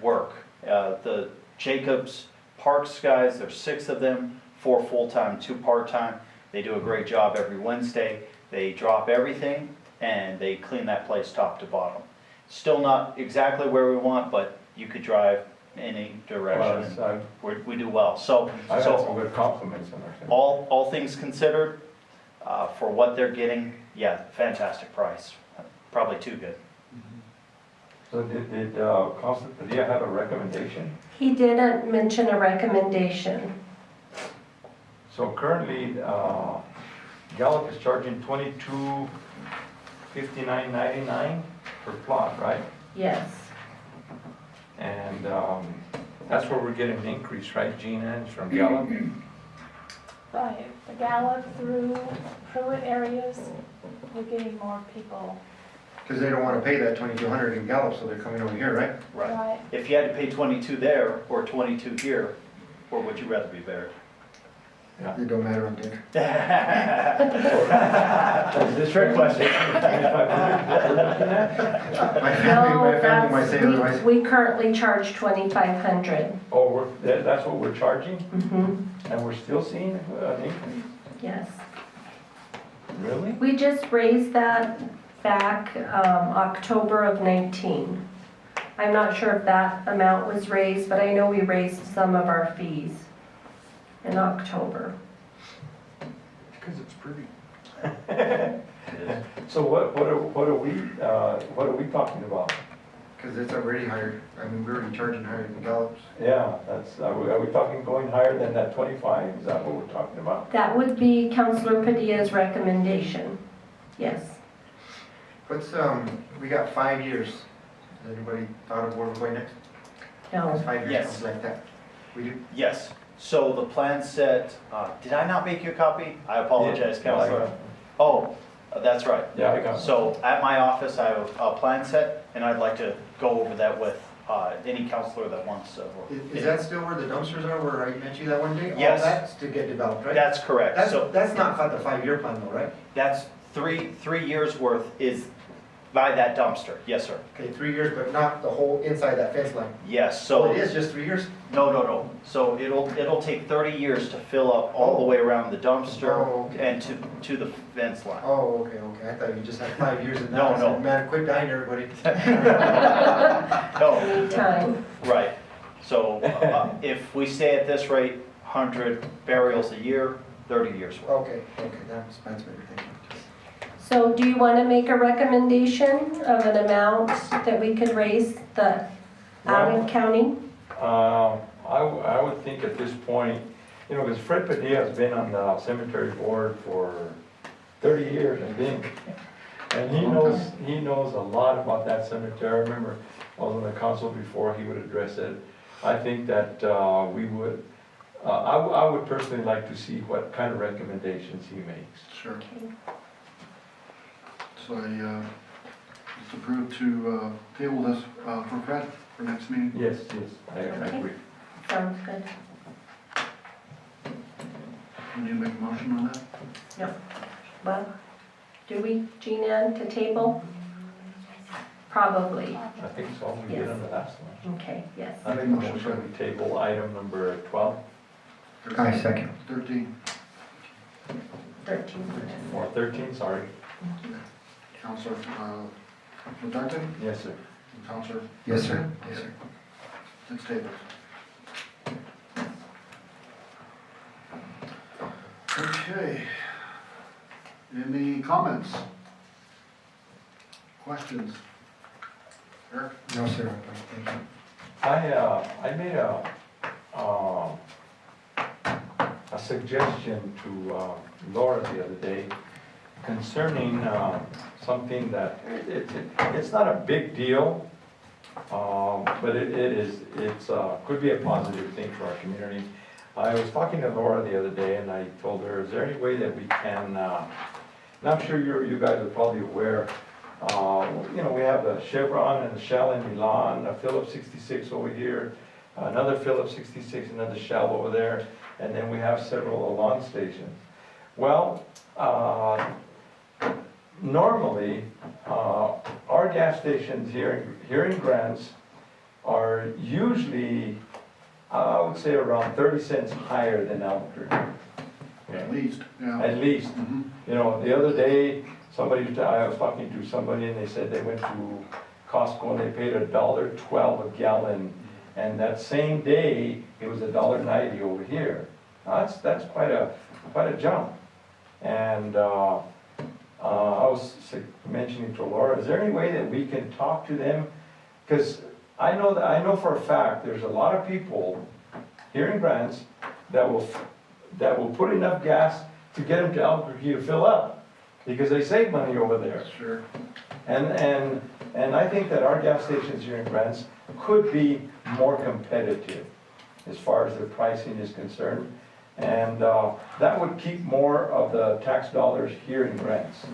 [SPEAKER 4] work. The Jacobs Parks guys, there's 6 of them, 4 full-time, 2 part-time. They do a great job every Wednesday. They drop everything and they clean that place top to bottom. Still not exactly where we want, but you could drive any direction.
[SPEAKER 3] Well,
[SPEAKER 4] We do well. So
[SPEAKER 3] I got some good compliments on our cemetery.
[SPEAKER 4] all things considered, for what they're getting, yeah, fantastic price. Probably too good.
[SPEAKER 3] So did Councilor Padilla have a recommendation?
[SPEAKER 5] He didn't mention a recommendation.
[SPEAKER 3] So currently, Gallup is charging $22.59.99 per plot, right?
[SPEAKER 5] Yes.
[SPEAKER 3] And that's where we're getting an increase, right, Gina, is from Gallup?
[SPEAKER 2] Right, the Gallup through Pruitt areas, we're getting more people.
[SPEAKER 13] Because they don't want to pay that 2,200 in Gallup, so they're coming over here, right?
[SPEAKER 2] Right.
[SPEAKER 4] If you had to pay 22 there or 22 here, where would you rather be buried?
[SPEAKER 13] It don't matter up there.
[SPEAKER 4] This trick question.
[SPEAKER 13] My family might say otherwise.
[SPEAKER 5] We currently charge 2,500.
[SPEAKER 3] Oh, that's what we're charging?
[SPEAKER 5] Mm-hmm.
[SPEAKER 3] And we're still seeing an increase?
[SPEAKER 5] Yes.
[SPEAKER 3] Really?
[SPEAKER 5] We just raised that back October of 19. I'm not sure if that amount was raised, but I know we raised some of our fees in October.
[SPEAKER 9] Because it's pretty.
[SPEAKER 3] So what are we talking about?
[SPEAKER 13] Because it's already higher. I mean, we're already charging higher than Gallup's.
[SPEAKER 3] Yeah, are we talking going higher than that 25? Is that what we're talking about?
[SPEAKER 5] That would be Councilor Padilla's recommendation. Yes.
[SPEAKER 13] What's, we got 5 years. Has anybody thought of where we're going next?
[SPEAKER 5] No.
[SPEAKER 13] It's 5 years,
[SPEAKER 4] Yes.
[SPEAKER 13] something like that. We do?
[SPEAKER 4] Yes. So the plan set, did I not make you a copy? I apologize,
[SPEAKER 3] Yeah,
[SPEAKER 4] Counselor. Oh, that's right.
[SPEAKER 3] Yeah, I got it.
[SPEAKER 4] So at my office, I have a plan set, and I'd like to go over that with any counselor that wants.
[SPEAKER 13] Is that still where the dumpsters are, where I met you that one day?
[SPEAKER 4] Yes.
[SPEAKER 13] All that's to get developed, right?
[SPEAKER 4] That's correct. So
[SPEAKER 13] That's not the 5-year plan though, right?
[SPEAKER 4] that's three years worth is by that dumpster. Yes, sir.
[SPEAKER 13] Okay, 3 years, but not the whole inside that fence line.
[SPEAKER 4] Yes,
[SPEAKER 13] So
[SPEAKER 4] so,
[SPEAKER 13] it is just 3 years?
[SPEAKER 4] no. So it'll take 30 years to fill up all the way around the dumpster
[SPEAKER 13] Oh, okay.
[SPEAKER 4] and to the fence line.
[SPEAKER 13] Oh, okay. I thought you just had 5 years in that.
[SPEAKER 4] No,
[SPEAKER 13] I said,
[SPEAKER 4] no.
[SPEAKER 13] Man, quit dying, everybody.
[SPEAKER 4] No,
[SPEAKER 5] Need time.
[SPEAKER 4] right. So if we stay at this rate, 100 burials a year, 30 years worth.
[SPEAKER 13] Okay, that's better, thank you.
[SPEAKER 5] So do you want to make a recommendation of an amount that we could raise the out of county?
[SPEAKER 3] I would think at this point, you know, because Fred Padilla has been on the cemetery board for 30 years, I think. And he knows a lot about that cemetery. I remember I was on the council before he would address it. I think that I would personally like to see what kind of recommendations he makes.
[SPEAKER 1] Sure. So it's approved to table this for Fred for next meeting?
[SPEAKER 3] Yes, I agree.
[SPEAKER 5] Sounds good.
[SPEAKER 1] Can you make a motion on that?
[SPEAKER 5] Well, do we, Gina, to table? Probably.
[SPEAKER 3] I think so, we did on the last one.
[SPEAKER 5] Okay, yes.
[SPEAKER 3] I make a motion to table item number 12,
[SPEAKER 7] I second.
[SPEAKER 1] 13.
[SPEAKER 5] 13.
[SPEAKER 3] or 13, sorry.
[SPEAKER 1] Counselor Dutton?
[SPEAKER 3] Yes, sir.
[SPEAKER 1] Counselor?
[SPEAKER 7] Yes, sir. Yes, sir.
[SPEAKER 1] It's tabled. Okay. Any comments? Questions? Eric?
[SPEAKER 7] No, sir. Thank you.
[SPEAKER 3] I made a suggestion to Laura the other day concerning something that, it's not a big deal, but it's could be a positive thing for our community. I was talking to Laura the other day and I told her, is there any way that we can, and I'm sure you guys are probably aware, you know, we have the Chevron and the Shell in Milan, a Phillips 66 over here, another Phillips 66, another Shell over there, and then we have several Alon stations. Well, normally, our gas stations here in Grants are usually, I would say, around 30 cents higher than Albuquerque.
[SPEAKER 1] At least, yeah.
[SPEAKER 3] At least.
[SPEAKER 1] Mhm.
[SPEAKER 3] You know, the other day, I was talking to somebody and they said they went to Costco and they paid $1.12 a gallon. And that same day, it was $1.90 over here. Now, that's quite a jump. And I was mentioning to Laura, is there any way that we can talk to them? Because I know for a fact there's a lot of people here in Grants that will put enough gas to get them to Albuquerque to fill up, because they save money over there.
[SPEAKER 1] Sure.
[SPEAKER 3] And I think that our gas stations here in Grants could be more competitive as far as their pricing is concerned. And that would keep more of the tax dollars here in Grants.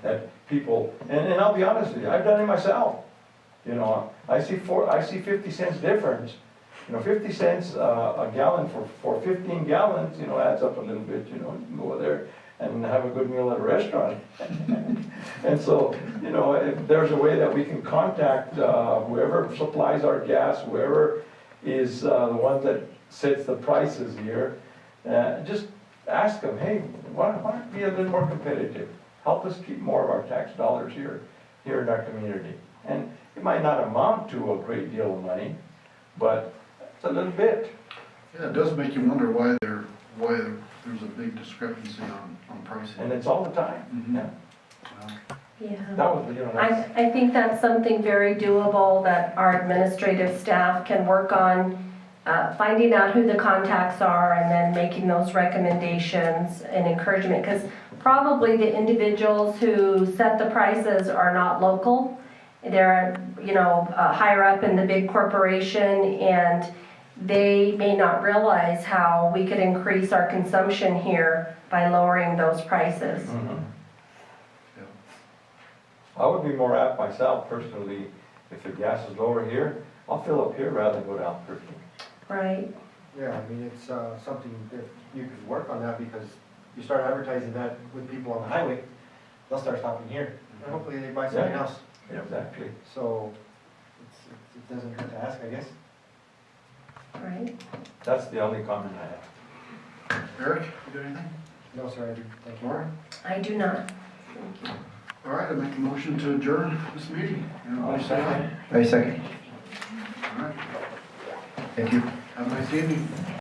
[SPEAKER 3] That people, and I'll be honest with you, I've done it myself. You know, I see 50 cents difference. You know, 50 cents a gallon for 15 gallons, you know, adds up a little bit, you know. You can go there and have a good meal at a restaurant. And so, you know, if there's a way that we can contact whoever supplies our gas, whoever is the one that sets the prices here, just ask them, hey, why don't we be a little more competitive? Help us keep more of our tax dollars here in our community. And it might not amount to a great deal of money, but it's a little bit.
[SPEAKER 1] Yeah, it does make you wonder why there's a big discrepancy on pricing.
[SPEAKER 3] And it's all the time.
[SPEAKER 1] Mhm.
[SPEAKER 3] Yeah.
[SPEAKER 5] Yeah.
[SPEAKER 3] That was, you know, that's,
[SPEAKER 5] I think that's something very doable that our administrative staff can work on, finding out who the contacts are and then making those recommendations and encouragement. Because probably the individuals who set the prices are not local. They're, you know, higher up in the big corporation, and they may not realize how we could increase our consumption here by lowering those prices.
[SPEAKER 3] mhm. I would be more apt myself personally, if the gas is lower here, I'll fill up here rather than go to Albuquerque.
[SPEAKER 5] Right,
[SPEAKER 7] Yeah, I mean, it's something that you could work on that because you start advertising that with people on the highway, they'll start stopping here. And hopefully they buy something
[SPEAKER 3] Yeah.
[SPEAKER 7] else.
[SPEAKER 3] Exactly.
[SPEAKER 7] So it doesn't hurt to ask, I guess.
[SPEAKER 5] right.
[SPEAKER 3] That's the only comment I have.
[SPEAKER 1] Eric, you got anything?
[SPEAKER 7] No, sir, I do. Thank you.
[SPEAKER 1] Laura?
[SPEAKER 5] I do not.
[SPEAKER 1] All right, I make a motion to adjourn this meeting. Everybody say aye.
[SPEAKER 7] I second.
[SPEAKER 1] All right,
[SPEAKER 7] Thank you.
[SPEAKER 1] have a nice evening.